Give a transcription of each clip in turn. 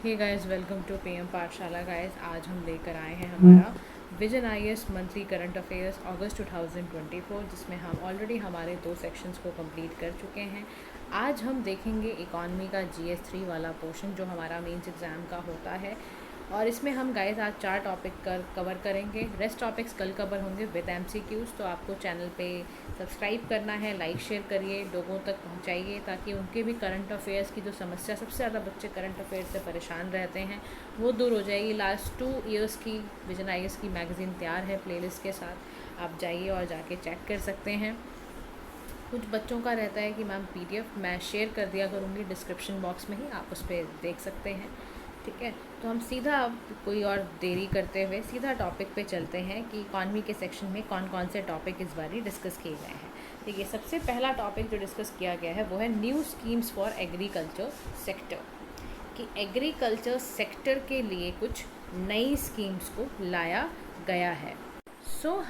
Hey guys, welcome to PM Pathshala. Guys, आज हम लेकर आए हैं हमारा vision IAS monthly current affairs August 2024, जिसमें हम ऑलरेडी हमारे 2 सेक्शंस को कंप्लीट कर चुके हैं। आज हम देखेंगे इकॉनमी का GS3 वाला पोर्शन जो हमारा मेंस एग्ज़ाम का होता है, और इसमें हम गाइस आज 4 टॉपिक कवर करेंगे। रेस्ट टॉपिक्स कल कवर होंगे विद MCQs। तो आपको चैनल पे सब्सक्राइब करना है, लाइक शेयर करिए, लोगों तक पहुंचाइए ताकि उनके भी करंट अफेयर्स की जो समस्या, सबसे ज़्यादा बच्चे करंट अफेयर्स से परेशान रहते हैं, वो दूर हो जाएगी। लास्ट 2 ईयर्स की विजन आईएएस की मैगज़ीन तैयार है प्लेलिस्ट के साथ, आप जाइए और जाके चेक कर सकते हैं। कुछ बच्चों का रहता है कि मैम PDF मैं शेयर कर दिया करूँगी डिस्क्रिप्शन बॉक्स में ही, आप उस पर देख सकते हैं। ठीक है, तो हम सीधा, अब कोई और देरी करते हुए सीधा टॉपिक पे चलते हैं कि इकॉनमी के सेक्शन में कौन कौन से टॉपिक इस बार डिस्कस किए गए हैं। देखिए, सबसे पहला टॉपिक जो डिस्कस किया गया है वो है new schemes for agriculture sector, कि एग्रीकल्चर सेक्टर के लिए कुछ नई स्कीम्स को लाया गया है।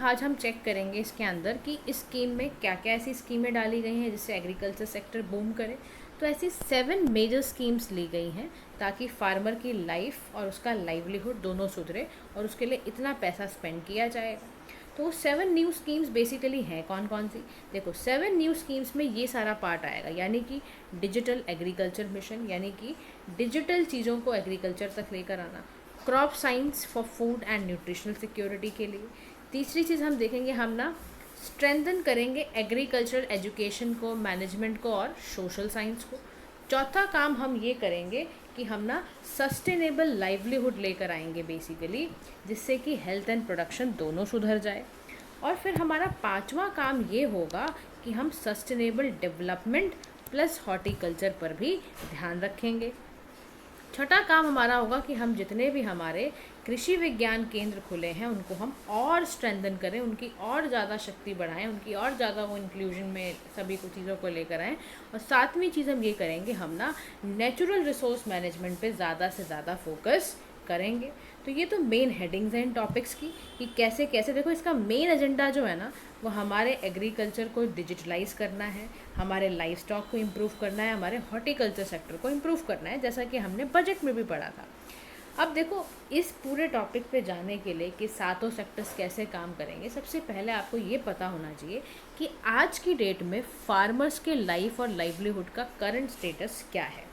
आज हम चेक करेंगे इसके अंदर कि इस स्कीम में क्या क्या ऐसी स्कीमें डाली गई हैं जिससे एग्रीकल्चर सेक्टर बूम करे। तो ऐसी 7 मेजर स्कीम्स ली गई हैं ताकि फार्मर की लाइफ और उसका लाइवलीहुड दोनों सुधरे, और उसके लिए इतना पैसा स्पेंड किया जाएगा। तो 7 न्यू स्कीम्स बेसिकली हैं कौन कौन सी। देखो, 7 न्यू स्कीम्स में ये सारा पार्ट आएगा, यानी कि डिजिटल एग्रीकल्चर मिशन, यानी कि डिजिटल चीज़ों को एग्रीकल्चर तक लेकर आना। Crop science for food and nutritional security के लिए। तीसरी चीज़ हम देखेंगे, हम ना स्ट्रेंथन करेंगे एग्रीकल्चरल एजुकेशन को, मैनेजमेंट को और सोशल साइंस को। चौथा काम हम ये करेंगे कि हम ना सस्टेनेबल लाइवलीहुड लेकर आएंगे बेसिकली, जिससे कि हेल्थ एंड प्रोडक्शन दोनों सुधर जाए। और फिर हमारा पांचवा काम ये होगा कि हम सस्टेनेबल डेवलपमेंट प्लस हॉर्टिकल्चर पर भी ध्यान रखेंगे। छठा काम हमारा होगा कि हम जितने भी हमारे कृषि विज्ञान केंद्र खुले हैं उनको हम और स्ट्रेंथन करें, उनकी और ज़्यादा शक्ति बढ़ाएं, उनकी और ज़्यादा वो इंक्लूजन में सभी कुछ चीज़ों को लेकर आएँ। और सातवीं चीज़ हम ये करेंगे, हम ना नेचुरल रिसोर्स मैनेजमेंट पे ज़्यादा से ज़्यादा फोकस करेंगे। तो ये तो मेन हेडिंग्स हैं इन टॉपिक्स की, कि कैसे कैसे। देखो, इसका मेन एजेंडा जो है ना, वो हमारे एग्रीकल्चर को डिजिटलाइज करना है, हमारे लाइफ स्टॉक को इम्प्रूव करना है, हमारे हॉर्टिकल्चर सेक्टर को इम्प्रूव करना है, जैसा कि हमने बजट में भी पढ़ा था। अब देखो, इस पूरे टॉपिक पे जाने के लिए कि सातों सेक्टर्स कैसे काम करेंगे, सबसे पहले आपको ये पता होना चाहिए कि आज की डेट में फार्मर्स के लाइफ और लाइवलीहुड का करंट स्टेटस क्या है।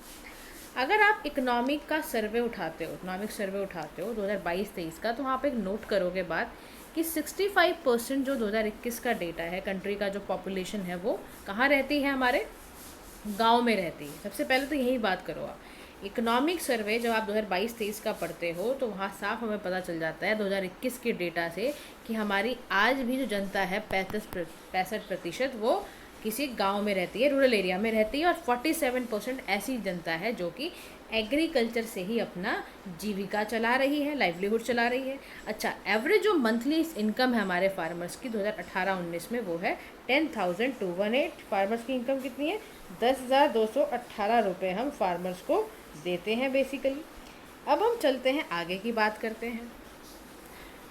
अगर आप इकोनॉमिक सर्वे उठाते हो 2022-23 का, तो वहाँ पे एक नोट करोगे बात कि 65% जो 2021 का डेटा है, कंट्री का जो पॉपुलेशन है वो कहाँ रहती है, हमारे गांव में रहती है। सबसे पहले तो यही बात करो आप। इकोनॉमिक सर्वे जब आप 2022-23 का पढ़ते हो तो वहाँ साफ हमें पता चल जाता है 2021 के डेटा से कि हमारी आज भी जो जनता है 65% वो किसी गांव में रहती है, रूरल एरिया में रहती है, और 47% ऐसी जनता है जो कि एग्रीकल्चर से ही अपना जीविका चला रही है, लाइवलीहुड चला रही है। अच्छा, एवरेज जो मंथली इनकम है हमारे फार्मर्स की 2018-19 में वो है 10,218। फार्मर्स की इनकम कितनी है? 10,218 रुपये हम फार्मर्स को देते हैं बेसिकली। अब हम चलते हैं आगे की बात करते हैं।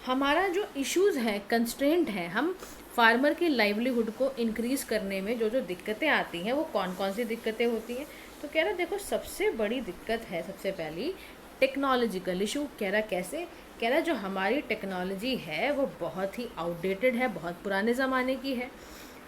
हमारा जो इश्यूज़ हैं, कंस्ट्रेंट हैं, हम फार्मर की लाइवलीहुड को इंक्रीज़ करने में जो जो दिक्कतें आती हैं वो कौन कौन सी दिक्कतें होती हैं। तो कह रहा, देखो, सबसे बड़ी दिक्कत है सबसे पहली टेक्नोलॉजिकल इशू। कह रहा कैसे? कह रहा जो हमारी टेक्नोलॉजी है वो बहुत ही आउटडेटेड है, बहुत पुराने ज़माने की है।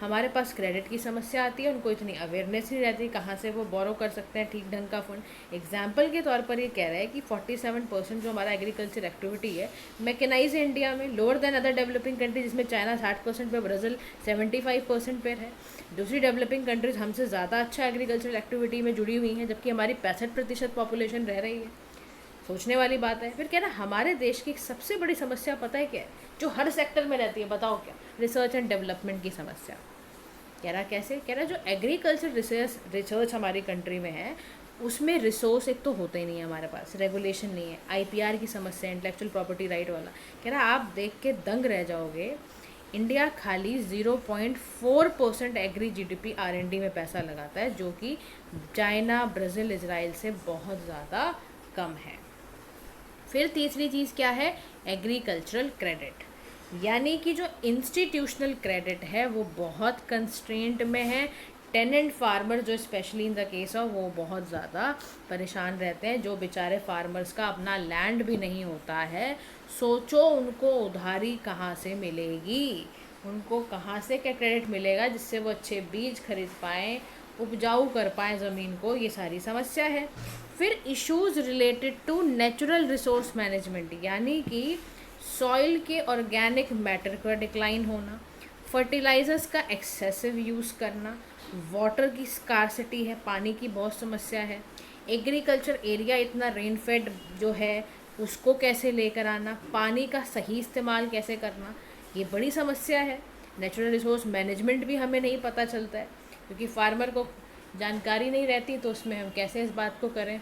हमारे पास क्रेडिट की समस्या आती है, उनको इतनी अवेयरनेस नहीं रहती कहाँ से वो बोरो कर सकते हैं ठीक ढंग का फंड। एग्जाम्पल के तौर पर ये कह रहा है कि 47% जो हमारा एग्रीकल्चर एक्टिविटी है मैकेनाइज है इंडिया में, lower than other developing country, जिसमें चाइना 60% पे, ब्राज़ील 75% पे है। दूसरी डेवलपिंग कंट्रीज हमसे ज़्यादा अच्छा एग्रीकल्चरल एक्टिविटी में जुड़ी हुई हैं, जबकि हमारी 65% पॉपुलेशन रह रही है। सोचने वाली बात है। फिर कह रहा हमारे देश की सबसे बड़ी समस्या पता है क्या है, जो हर सेक्टर में रहती है, बताओ क्या? रिसर्च एंड डेवलपमेंट की समस्या। कह रहा कैसे? कह रहा जो एग्रीकल्चर रिसर्च हमारी कंट्री में है उसमें रिसोर्स एक तो होते ही नहीं है हमारे पास, रेगुलेशन नहीं है, IPR की समस्या, इंटेलेक्चुअल प्रॉपर्टी राइट वाला। कह रहा आप देख के दंग रह जाओगे, इंडिया खाली 0.4% एग्री GDP R&D में पैसा लगाता है, जो कि चाइना, ब्राज़ील, इजराइल से बहुत ज़्यादा कम है। फिर तीसरी चीज़ क्या है? एग्रीकल्चरल क्रेडिट, यानी कि जो इंस्टीट्यूशनल क्रेडिट है वो बहुत कंस्ट्रेंट में है। टेनेंट फार्मर जो specially in the case of वो बहुत ज़्यादा परेशान रहते हैं, जो बेचारे फार्मर्स का अपना लैंड भी नहीं होता है। सोचो उनको उधारी कहाँ से मिलेगी, उनको कहाँ से क्या क्रेडिट मिलेगा जिससे वो अच्छे बीज खरीद पाएँ, उपजाऊ कर पाएँ ज़मीन को, ये सारी समस्या है। फिर issues related to natural resource management, यानी कि सॉइल के ऑर्गेनिक मैटर का डिक्लाइन होना, फर्टिलाइजर्स का एक्सेसिव यूज़ करना, वाटर की स्कारसिटी है, पानी की बहुत समस्या है, एग्रीकल्चर एरिया इतना रेनफेड जो है उसको कैसे लेकर आना, पानी का सही इस्तेमाल कैसे करना, ये बड़ी समस्या है। नेचुरल रिसोर्स मैनेजमेंट भी हमें नहीं पता चलता है, क्योंकि फार्मर को जानकारी नहीं रहती, तो उसमें हम कैसे इस बात को करें,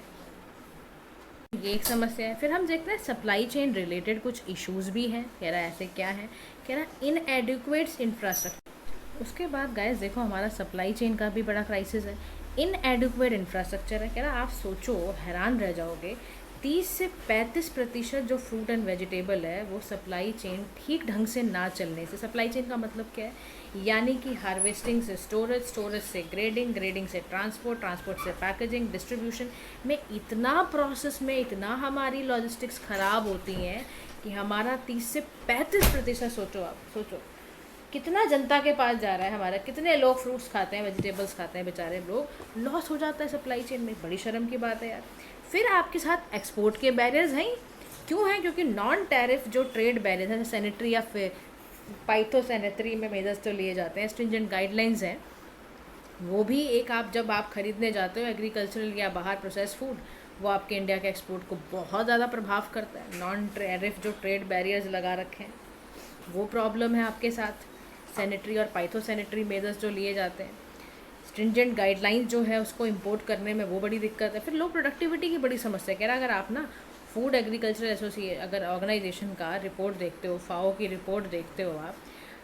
ये एक समस्या है। फिर हम देखते हैं सप्लाई चेन रिलेटेड कुछ इश्यूज़ भी हैं। कह रहा है ऐसे क्या है, कह रहा इनएडिक्वेट्स इंफ्रास्ट्रक्चर। उसके बाद गाइस देखो हमारा सप्लाई चेन का भी बड़ा क्राइसिस है, इनएडिक्वेट इंफ्रास्ट्रक्चर है। कह रहा आप सोचो, हैरान रह जाओगे, 30 से 35% जो फ्रूट एंड वेजिटेबल है वो सप्लाई चेन ठीक ढंग से ना चलने से। सप्लाई चेन का मतलब क्या है, यानी कि हार्वेस्टिंग से स्टोरेज, स्टोरेज से ग्रेडिंग, ग्रेडिंग से ट्रांसपोर्ट, ट्रांसपोर्ट से पैकेजिंग, डिस्ट्रीब्यूशन में इतना प्रोसेस में इतना हमारी लॉजिस्टिक्स ख़राब होती हैं कि हमारा 30 से 35%, सोचो आप, सोचो कितना जनता के पास जा रहा है हमारा, कितने लोग फ्रूट्स खाते हैं, वेजिटेबल्स खाते हैं, बेचारे लोग, लॉस हो जाता है सप्लाई चेन में। बड़ी शर्म की बात है यार। फिर आपके साथ एक्सपोर्ट के बैरियर्स हैं, क्यों हैं, क्योंकि नॉन टैरिफ जो ट्रेड बैरियर्स हैं, सैनिटरी या फिर पाइथोसैनिटरी में मेजर्स तो लिए जाते हैं, स्ट्रिंजेंट गाइडलाइंस हैं, वो भी एक, आप जब आप ख़रीदने जाते हो एग्रीकल्चरल या बाहर प्रोसेस फूड, वो आपके इंडिया के एक्सपोर्ट को बहुत ज़्यादा प्रभाव करता है। नॉन टैरिफ जो ट्रेड बैरियर्स लगा रखे हैं वो प्रॉब्लम है आपके साथ। सैनिटरी और पाइथोसैनिटरी मेजर्स जो लिए जाते हैं, स्ट्रिंजेंट गाइडलाइंस जो है उसको इंपोर्ट करने में वो बड़ी दिक्कत है। फिर लो प्रोडक्टिविटी की बड़ी समस्या। कह रहा अगर आप ना फूड एग्रीकल्चर एसोसिएशन अगर ऑर्गेनाइजेशन का रिपोर्ट देखते हो, फाओ की रिपोर्ट देखते हो आप,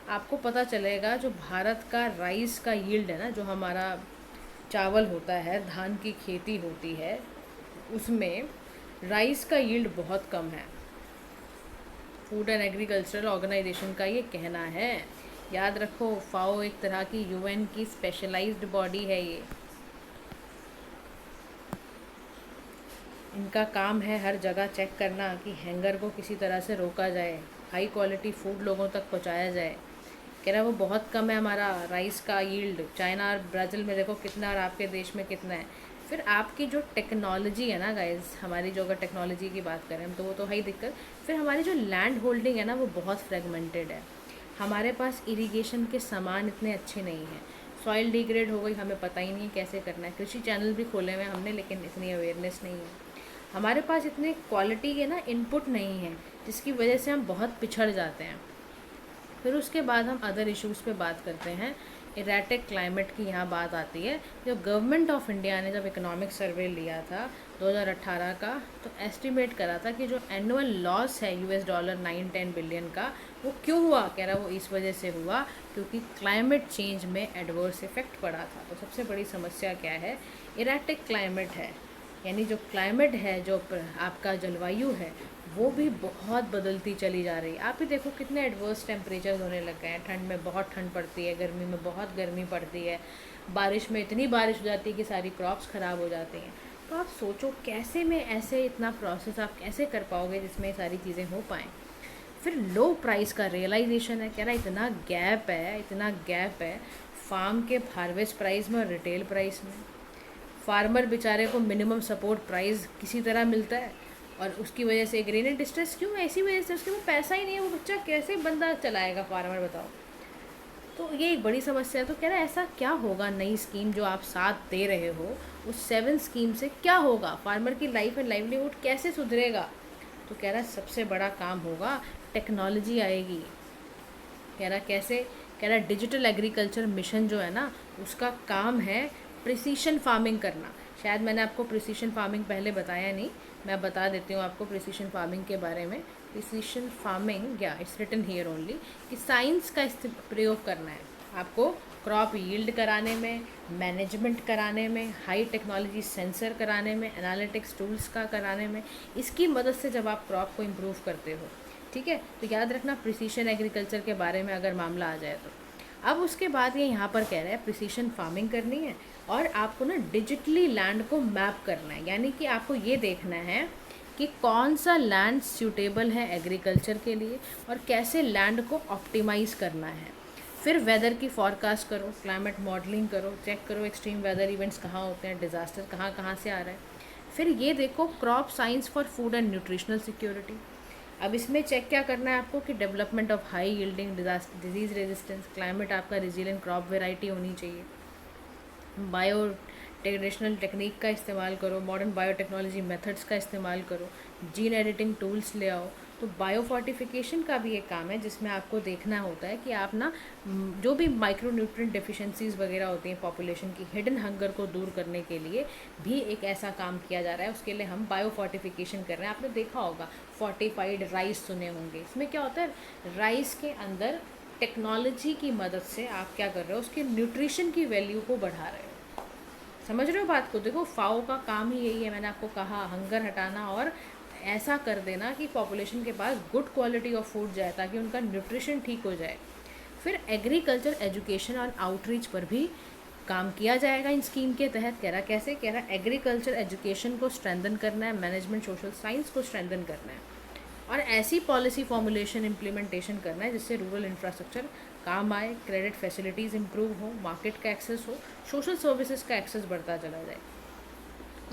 आपको पता चलेगा जो भारत का राइस का यील्ड है ना, जो हमारा चावल होता है, धान की खेती होती है, उसमें राइस का यील्ड बहुत कम है। फूड एंड एग्रीकल्चरल ऑर्गेनाइजेशन का ये कहना है। याद रखो, फाओ एक तरह की यूएन की स्पेशलाइज्ड बॉडी है ये। इनका काम है हर जगह चेक करना कि हैंगर को किसी तरह से रोका जाए, हाई क्वालिटी फूड लोगों तक पहुंचाया जाए। कह रहा वो बहुत कम है हमारा राइस का यील्ड। चाइना और ब्राज़ील में देखो कितना और आपके देश में कितना है। फिर आपकी जो टेक्नोलॉजी है ना गाइस, हमारी जो अगर टेक्नोलॉजी की बात करें तो वो तो है ही दिक्कत। फिर हमारी जो लैंड होल्डिंग है ना वो बहुत फ्रेगमेंटेड है। हमारे पास इरिगेशन के सामान इतने अच्छे नहीं हैं, सॉइल डिग्रेड हो गई, हमें पता ही नहीं कैसे करना है। कृषि चैनल भी खोले हुए हमने, लेकिन इतनी अवेयरनेस नहीं है। हमारे पास इतने क्वालिटी के ना इनपुट नहीं है, जिसकी वजह से हम बहुत पिछड़ जाते हैं। फिर उसके बाद हम अदर इश्यूज़ पे बात करते हैं। इरेटिक क्लाइमेट की यहाँ बात आती है। जब गवर्नमेंट ऑफ इंडिया ने जब इकोनॉमिक सर्वे लिया था 2018 का, तो एस्टिमेट करा था कि जो एनुअल लॉस है $9-10 बिलियन का, वो क्यों हुआ। कह रहा वो इस वजह से हुआ क्योंकि क्लाइमेट चेंज में एडवर्स इफेक्ट पड़ा था। तो सबसे बड़ी समस्या क्या है, इरेटिक क्लाइमेट है, यानी जो क्लाइमेट है, जो आपका जलवायु है, वो भी बहुत बदलती चली जा रही है। आप ही देखो कितने एडवर्स टेम्परेचर होने लग गए हैं। ठंड में बहुत ठंड पड़ती है, गर्मी में बहुत गर्मी पड़ती है, बारिश में इतनी बारिश हो जाती है कि सारी क्रॉप्स ख़राब हो जाती हैं। तो आप सोचो कैसे में ऐसे इतना प्रोसेस आप कैसे कर पाओगे जिसमें सारी चीज़ें हो पाएँ। फिर लो प्राइस का रियलाइजेशन है। कह रहा इतना गैप है, इतना गैप है फार्म के हार्वेस्ट प्राइस में और रिटेल प्राइस में। फार्मर बेचारे को मिनिमम सपोर्ट प्राइस किसी तरह मिलता है, और उसकी वजह से ग्रेन इन डिस्ट्रेस क्यों है, इसी वजह से उसके वो पैसा ही नहीं है, वो बच्चा कैसे बंदा चलाएगा, फार्मर बताओ। तो ये एक बड़ी समस्या है। तो कह रहा है ऐसा क्या होगा, नई स्कीम जो आप साथ दे रहे हो, उस 7 स्कीम से क्या होगा, फार्मर की लाइफ एंड लाइवलीहुड कैसे सुधरेगा। तो कह रहा है सबसे बड़ा काम होगा, टेक्नोलॉजी आएगी। कह रहा कैसे, कह रहा डिजिटल एग्रीकल्चर मिशन जो है ना, उसका काम है प्रिसीशन फार्मिंग करना। शायद मैंने आपको प्रिसीशन फार्मिंग पहले बताया नहीं, मैं बता देती हूँ आपको प्रिसीशन फार्मिंग के बारे में। प्रिसीशन फार्मिंग, या इट्स रिटन हियर ओनली, कि साइंस का प्रयोग करना है आपको क्रॉप यील्ड कराने में, मैनेजमेंट कराने में, हाई टेक्नोलॉजी सेंसर कराने में, एनालिटिक्स टूल्स का कराने में। इसकी मदद से जब आप क्रॉप को इम्प्रूव करते हो, ठीक है। तो याद रखना प्रिसीशन एग्रीकल्चर के बारे में अगर मामला आ जाए तो। अब उसके बाद ये यहाँ पर कह रहा है प्रिसीशन फार्मिंग करनी है और आपको ना डिजिटली लैंड को मैप करना है, यानी कि आपको ये देखना है कि कौन सा लैंड सूटेबल है एग्रीकल्चर के लिए और कैसे लैंड को ऑप्टिमाइज़ करना है। फिर वेदर की फॉरकास्ट करो, क्लाइमेट मॉडलिंग करो, चेक करो एक्सट्रीम वेदर इवेंट्स कहाँ होते हैं, डिज़ास्टर कहाँ कहाँ से आ रहा है। फिर ये देखो crop science for food and nutritional security. अब इसमें चेक क्या करना है आपको कि development of high yielding disease resistance, climate आपका रिजिलियंट क्रॉप वेराइटी होनी चाहिए, बायो ट्रेडिशनल टेक्निक का इस्तेमाल करो, मॉडर्न बायोटेक्नोलॉजी मेथड्स का इस्तेमाल करो, जीन एडिटिंग टूल्स ले आओ। तो बायो फोर्टिफिकेशन का भी एक काम है जिसमें आपको देखना होता है कि आप ना जो भी माइक्रो न्यूट्रिएंट डेफिशिएंसीज वगैरह होती हैं पॉपुलेशन की, हिडन हंगर को दूर करने के लिए भी एक ऐसा काम किया जा रहा है। उसके लिए हम बायो फोर्टिफिकेशन कर रहे हैं। आपने देखा होगा फोर्टिफाइड राइस सुने होंगे। इसमें क्या होता है, राइस के अंदर टेक्नोलॉजी की मदद से आप क्या कर रहे हो, उसके न्यूट्रिशन की वैल्यू को बढ़ा रहे हो। समझ रहे हो बात को? देखो फाओ का काम ही यही है, मैंने आपको कहा, हंगर हटाना और ऐसा कर देना कि पॉपुलेशन के पास गुड क्वालिटी ऑफ फूड जाए ताकि उनका न्यूट्रिशन ठीक हो जाए। फिर एग्रीकल्चर एजुकेशन और आउटरीच पर भी काम किया जाएगा इन स्कीम के तहत। कह रहा कैसे, कह रहा एग्रीकल्चर एजुकेशन को स्ट्रेंथन करना है, मैनेजमेंट सोशल साइंस को स्ट्रेंथन करना है और ऐसी पॉलिसी फॉर्मुलेशन इम्प्लीमेंटेशन करना है जिससे रूरल इंफ्रास्ट्रक्चर काम आए, क्रेडिट फैसिलिटीज़ इंप्रूव हो, मार्केट का एक्सेस हो, सोशल सर्विसेज का एक्सेस बढ़ता चला जाए।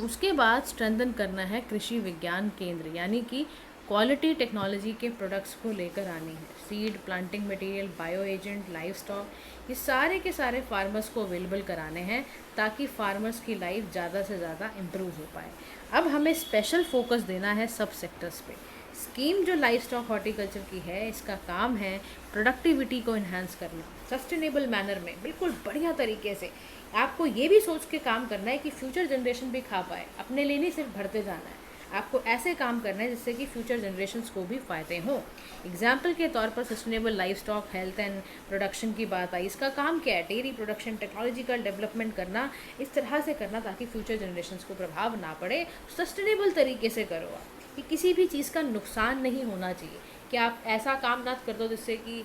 उसके बाद स्ट्रेंथन करना है कृषि विज्ञान केंद्र, यानी कि क्वालिटी टेक्नोलॉजी के प्रोडक्ट्स को लेकर आनी है। Seed, planting material, bio agent, live stock, ये सारे के सारे फार्मर्स को अवेलेबल कराने हैं ताकि फार्मर्स की लाइफ ज़्यादा से ज़्यादा इम्प्रूव हो पाए। अब हमें स्पेशल फोकस देना है सब सेक्टर्स पे। स्कीम जो लाइव स्टॉक हॉर्टिकल्चर की है, इसका काम है प्रोडक्टिविटी को इन्हांस करना सस्टेनेबल मैनर में, बिल्कुल बढ़िया तरीके से। आपको ये भी सोच के काम करना है कि फ्यूचर जनरेशन भी खा पाए, अपने लिए नहीं सिर्फ भरते जाना है। आपको ऐसे काम करना है जिससे कि फ्यूचर जनरेशन्स को भी फ़ायदे हों। एग्जाम्पल के तौर पर sustainable livestock health and production की बात आई। इसका काम क्या है, डेयरी प्रोडक्शन टेक्नोलॉजिकल डेवलपमेंट करना, इस तरह से करना ताकि फ्यूचर जनरेशन्स को प्रभाव ना पड़े। सस्टेनेबल तरीके से करो आप, कि किसी भी चीज़ का नुकसान नहीं होना चाहिए, कि आप ऐसा काम ना कर दो जिससे कि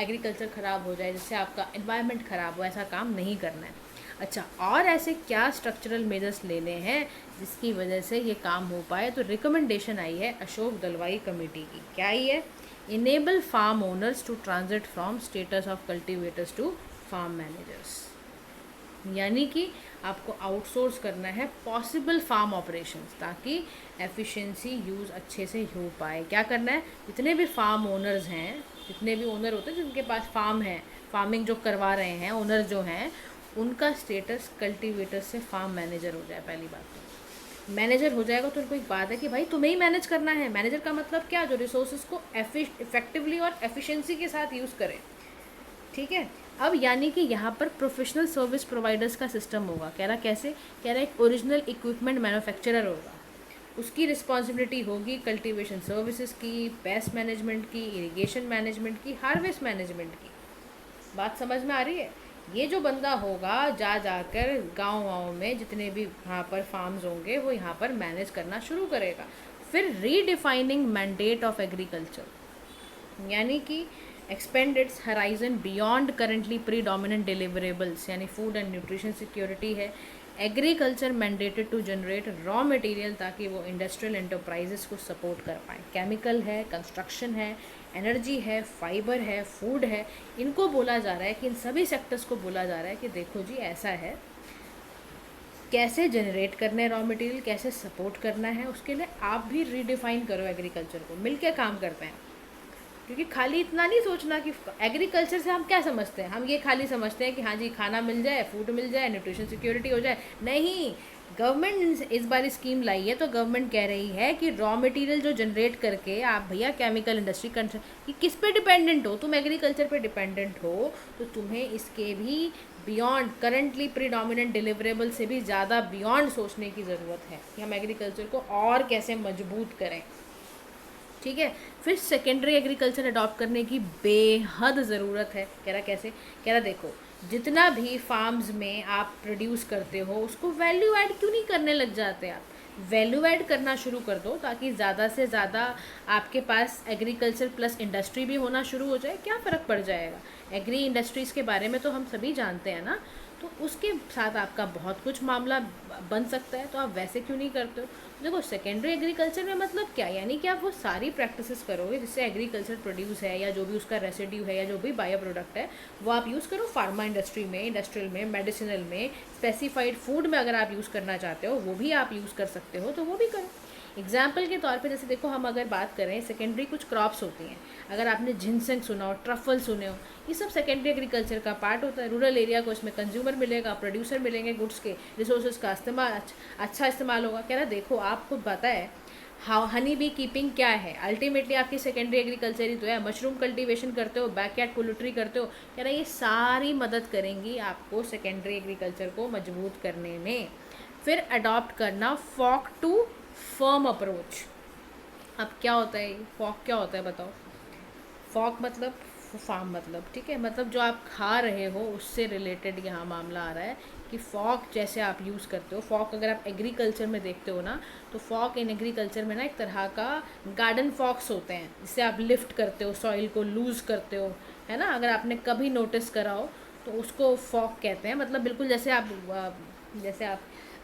एग्रीकल्चर ख़राब हो जाए, जिससे आपका एनवायरनमेंट ख़राब हो, ऐसा काम नहीं करना है। अच्छा, और ऐसे क्या स्ट्रक्चरल मेजर्स लेने हैं जिसकी वजह से ये काम हो पाए? तो रिकमेंडेशन आई है अशोक दलवाई कमेटी की। क्या आई है? Enable farm owners to transit from status of cultivators to farm managers, यानी कि आपको आउटसोर्स करना है पॉसिबल फार्म ऑपरेशंस ताकि एफिशिएंसी यूज़ अच्छे से हो पाए। क्या करना है, जितने भी फार्म ओनर्स हैं, जितने भी ओनर होते हैं जिनके पास फार्म है, फार्मिंग जो करवा रहे हैं ओनर जो हैं, उनका स्टेटस कल्टीवेटर से फार्म मैनेजर हो जाए। पहली बात तो मैनेजर हो जाएगा तो उनको एक बात है कि भाई तुम्हें ही मैनेज करना है। मैनेजर का मतलब क्या, जो रिसोर्सेज को इफेक्टिवली और एफिशिएंसी के साथ यूज़ करें। ठीक है, अब यानी कि यहाँ पर प्रोफेशनल सर्विस प्रोवाइडर्स का सिस्टम होगा। कह रहा कैसे, कह रहा एक ओरिजिनल इक्विपमेंट मैन्युफैक्चरर होगा, उसकी रिस्पॉन्सिबिलिटी होगी कल्टीवेशन सर्विसेज की, पेस्ट मैनेजमेंट की, इरिगेशन मैनेजमेंट की, हार्वेस्ट मैनेजमेंट की। बात समझ में आ रही है? ये जो बंदा होगा जाकर गांव में जितने भी यहाँ पर फार्म्स होंगे वो यहाँ पर मैनेज करना शुरू करेगा। फिर रीडिफाइनिंग मैंडेट ऑफ एग्रीकल्चर, यानी कि expand its horizon beyond currently predominant deliverables, यानी फूड एंड न्यूट्रिशन सिक्योरिटी है। Agriculture mandated to generate raw material ताकि वो इंडस्ट्रियल एंटरप्राइजेस को सपोर्ट कर पाएँ। केमिकल है, कंस्ट्रक्शन है, एनर्जी है, फाइबर है, फूड है, इनको बोला जा रहा है कि इन सभी सेक्टर्स को बोला जा रहा है कि देखो जी ऐसा है, कैसे जनरेट करने रॉ मटेरियल, कैसे सपोर्ट करना है, उसके लिए आप भी रीडिफाइन करो एग्रीकल्चर को, मिलके काम करते हैं। क्योंकि खाली इतना नहीं सोचना कि एग्रीकल्चर से हम क्या समझते हैं, हम ये खाली समझते हैं कि हाँ जी खाना मिल जाए, फूड मिल जाए, न्यूट्रिशन सिक्योरिटी हो जाए। नहीं, गवर्नमेंट इस बार स्कीम लाई है तो गवर्नमेंट कह रही है कि रॉ मटेरियल जो जनरेट करके आप भैया केमिकल इंडस्ट्री कि किस पे डिपेंडेंट हो, तुम एग्रीकल्चर पे डिपेंडेंट हो तो तुम्हें इसके भी बियॉन्ड करंटली प्रीडोमिनेंट डिलीवरेबल से भी ज़्यादा बियॉन्ड सोचने की ज़रूरत है कि हम एग्रीकल्चर को और कैसे मजबूत करें। ठीक है, फिर सेकेंडरी एग्रीकल्चर अडॉप्ट करने की बेहद ज़रूरत है। कह रहा कैसे, कह रहा देखो जितना भी फार्म्स में आप प्रोड्यूस करते हो उसको वैल्यू ऐड क्यों नहीं करने लग जाते आप। वैल्यू ऐड करना शुरू कर दो, ताकि ज़्यादा से ज़्यादा आपके पास एग्रीकल्चर प्लस इंडस्ट्री भी होना शुरू हो जाए। क्या फ़र्क पड़ जाएगा, एग्री इंडस्ट्रीज़ के बारे में तो हम सभी जानते हैं ना, तो उसके साथ आपका बहुत कुछ मामला बन सकता है। तो आप वैसे क्यों नहीं करते हो? देखो, सेकेंडरी एग्रीकल्चर में मतलब क्या, यानी कि आप वो सारी प्रैक्टिसेस करोगे जिससे एग्रीकल्चर प्रोड्यूस है, या जो भी उसका रेसिड्यू है, या जो भी बायो प्रोडक्ट है, वो आप यूज़ करो फार्मा इंडस्ट्री में, इंडस्ट्रियल में, मेडिसिनल में, स्पेसिफाइड फूड में अगर आप यूज़ करना चाहते हो वो भी आप यूज़ कर सकते हो, तो वो भी करो। एग्जाम्पल के तौर पे जैसे देखो, हम अगर बात करें, सेकेंडरी कुछ क्रॉप्स होती हैं, अगर आपने जिनसेंग सुना हो, ट्रफल सुने हो, ये सब सेकेंडरी एग्रीकल्चर का पार्ट होता है। रूरल एरिया को इसमें कंज्यूमर मिलेगा, प्रोड्यूसर मिलेंगे, गुड्स के रिसोर्सेज का इस्तेमाल अच्छा इस्तेमाल होगा। कह रहा देखो, आप खुद पता है हाउ हनी बी कीपिंग क्या है, अल्टीमेटली आपकी सेकेंडरी एग्रीकल्चर ही तो है। मशरूम कल्टीवेशन करते हो, बैकयार्ड पोल्ट्री करते हो, कह रहा ये सारी मदद करेंगी आपको सेकेंडरी एग्रीकल्चर को मजबूत करने में। फिर अडॉप्ट करना फॉक टू फर्म अप्रोच। अब क्या होता है, फॉक क्या होता है बताओ? फॉक मतलब फार्म, मतलब ठीक है, मतलब जो आप खा रहे हो उससे रिलेटेड यहाँ मामला आ रहा है कि फॉक जैसे आप यूज़ करते हो। फॉक अगर आप एग्रीकल्चर में देखते हो ना, तो फॉक इन एग्रीकल्चर में ना एक तरह का गार्डन फॉक्स होते हैं, जिससे आप लिफ्ट करते हो, सॉइल को लूज़ करते हो, है ना। अगर आपने कभी नोटिस करा हो तो उसको फॉक कहते हैं। मतलब बिल्कुल जैसे आप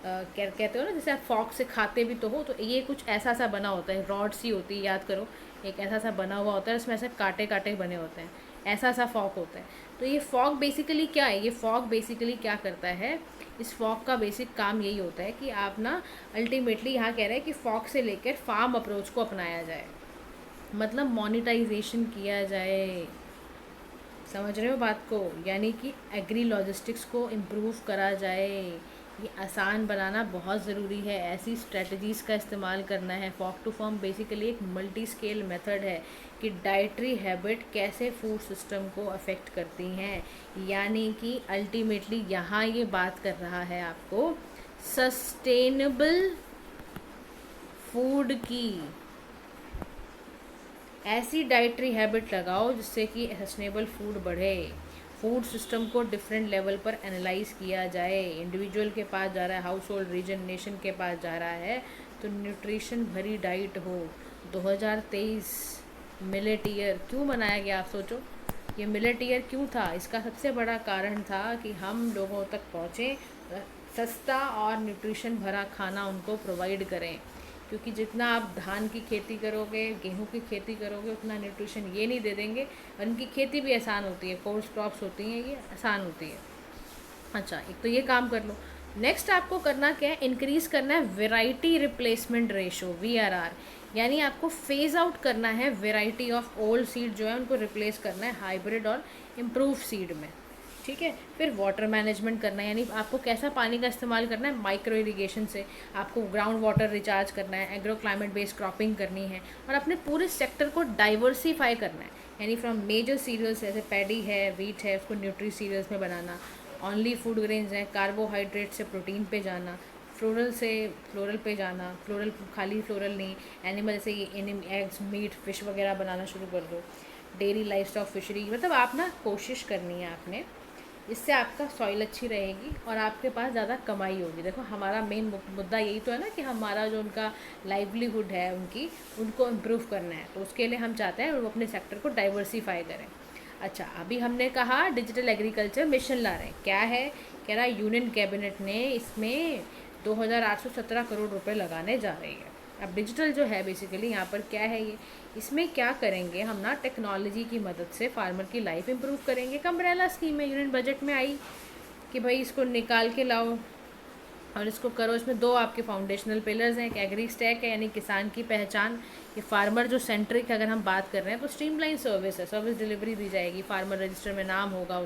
कहते हो ना, जैसे आप फॉक से खाते भी तो हो, तो ये कुछ ऐसा सा बना होता है, रॉड सी होती है, याद करो, एक ऐसा सा बना हुआ होता है, उसमें ऐसे कांटे कांटे बने होते हैं, ऐसा सा फॉक होता है। तो ये फॉक बेसिकली क्या है, ये फॉक बेसिकली क्या करता है, इस फॉक का बेसिक काम यही होता है कि आप ना अल्टीमेटली यहाँ कह रहे हैं कि फॉक से लेकर फार्म अप्रोच को अपनाया जाए, मतलब मोनिटाइजेशन किया जाए। समझ रहे हो बात को? यानी कि एग्री लॉजिस्टिक्स को इम्प्रूव करा जाए, ये आसान बनाना बहुत ज़रूरी है, ऐसी स्ट्रेटजीज़ का इस्तेमाल करना है। फॉक टू फॉर्म बेसिकली एक मल्टी स्केल मेथड है कि डाइटरी हैबिट कैसे फूड सिस्टम को अफेक्ट करती हैं। यानी कि अल्टीमेटली यहाँ ये बात कर रहा है आपको सस्टेनेबल फूड की। ऐसी डाइटरी हैबिट लगाओ जिससे कि सस्टेनेबल फूड बढ़े। फूड सिस्टम को डिफरेंट लेवल पर एनालाइज किया जाए, इंडिविजुअल के पास जा रहा है, हाउस होल्ड, रीजन, नेशन के पास जा रहा है, तो न्यूट्रिशन भरी डाइट हो। 2023 मिलेट ईयर क्यों मनाया गया, आप सोचो, ये मिलेट ईयर क्यों था? इसका सबसे बड़ा कारण था कि हम लोगों तक पहुँचें, सस्ता और न्यूट्रिशन भरा खाना उनको प्रोवाइड करें। क्योंकि जितना आप धान की खेती करोगे, गेहूं की खेती करोगे, उतना न्यूट्रिशन ये नहीं दे देंगे। और इनकी खेती भी आसान होती है, कोर्स क्रॉप्स होती हैं, ये आसान होती है। अच्छा, एक तो ये काम कर लो। नेक्स्ट आपको करना क्या है, इंक्रीज़ करना है वेराइटी रिप्लेसमेंट रेशो, VRR। यानी आपको फेज आउट करना है वेराइटी ऑफ ओल्ड सीड जो है उनको रिप्लेस करना है हाइब्रिड और इम्प्रूव सीड में, ठीक है। फिर वाटर मैनेजमेंट करना है, यानी आपको कैसा पानी का इस्तेमाल करना है, माइक्रो इरिगेशन से आपको ग्राउंड वाटर रिचार्ज करना है, एग्रो क्लाइमेट बेस्ड क्रॉपिंग करनी है, और अपने पूरे सेक्टर को डाइवर्सिफाई करना है। यानी फ्रॉम मेजर सीरियल्स जैसे पैडी है, वीट है, उसको न्यूट्री सीरियल्स में बनाना, ऑनली फूड ग्रेन्स हैं, कार्बोहाइड्रेट से प्रोटीन पे जाना, फ्लोरल से फ्लोरल पे जाना, फ्लोरल खाली फ्लोरल नहीं, एनिमल जैसे एग्स, मीट, फिश वगैरह बनाना शुरू कर दो, डेयरी लाइफ स्टॉक, फिशरी। मतलब आप ना कोशिश करनी है आपने, इससे आपका सॉइल अच्छी रहेगी और आपके पास ज़्यादा कमाई होगी। देखो, हमारा मेन मुद्दा यही तो है ना कि हमारा जो उनका लाइवलीहुड है उनको इम्प्रूव करना है, तो उसके लिए हम चाहते हैं वो अपने सेक्टर को डाइवर्सिफाई करें। अच्छा, अभी हमने कहा डिजिटल एग्रीकल्चर मिशन ला रहे हैं, क्या है, कह रहा है यूनियन कैबिनेट ने इसमें 2817 करोड़ रुपए लगाने जा रही है। अब डिजिटल जो है बेसिकली यहाँ पर क्या है, ये इसमें क्या करेंगे हम ना, टेक्नोलॉजी की मदद से फार्मर की लाइफ इम्प्रूव करेंगे। एक अम्ब्रेला स्कीम है, यूनियन बजट में आई कि भाई इसको निकाल के लाओ और इसको करो। इसमें दो आपके फाउंडेशनल पिलर्स हैं, एक एग्री स्टैक है यानी किसान की पहचान, ये फार्मर जो सेंट्रिक अगर हम बात कर रहे हैं, तो स्ट्रीमलाइन सर्विस है, सर्विस डिलीवरी दी जाएगी, फार्मर रजिस्टर में नाम होगा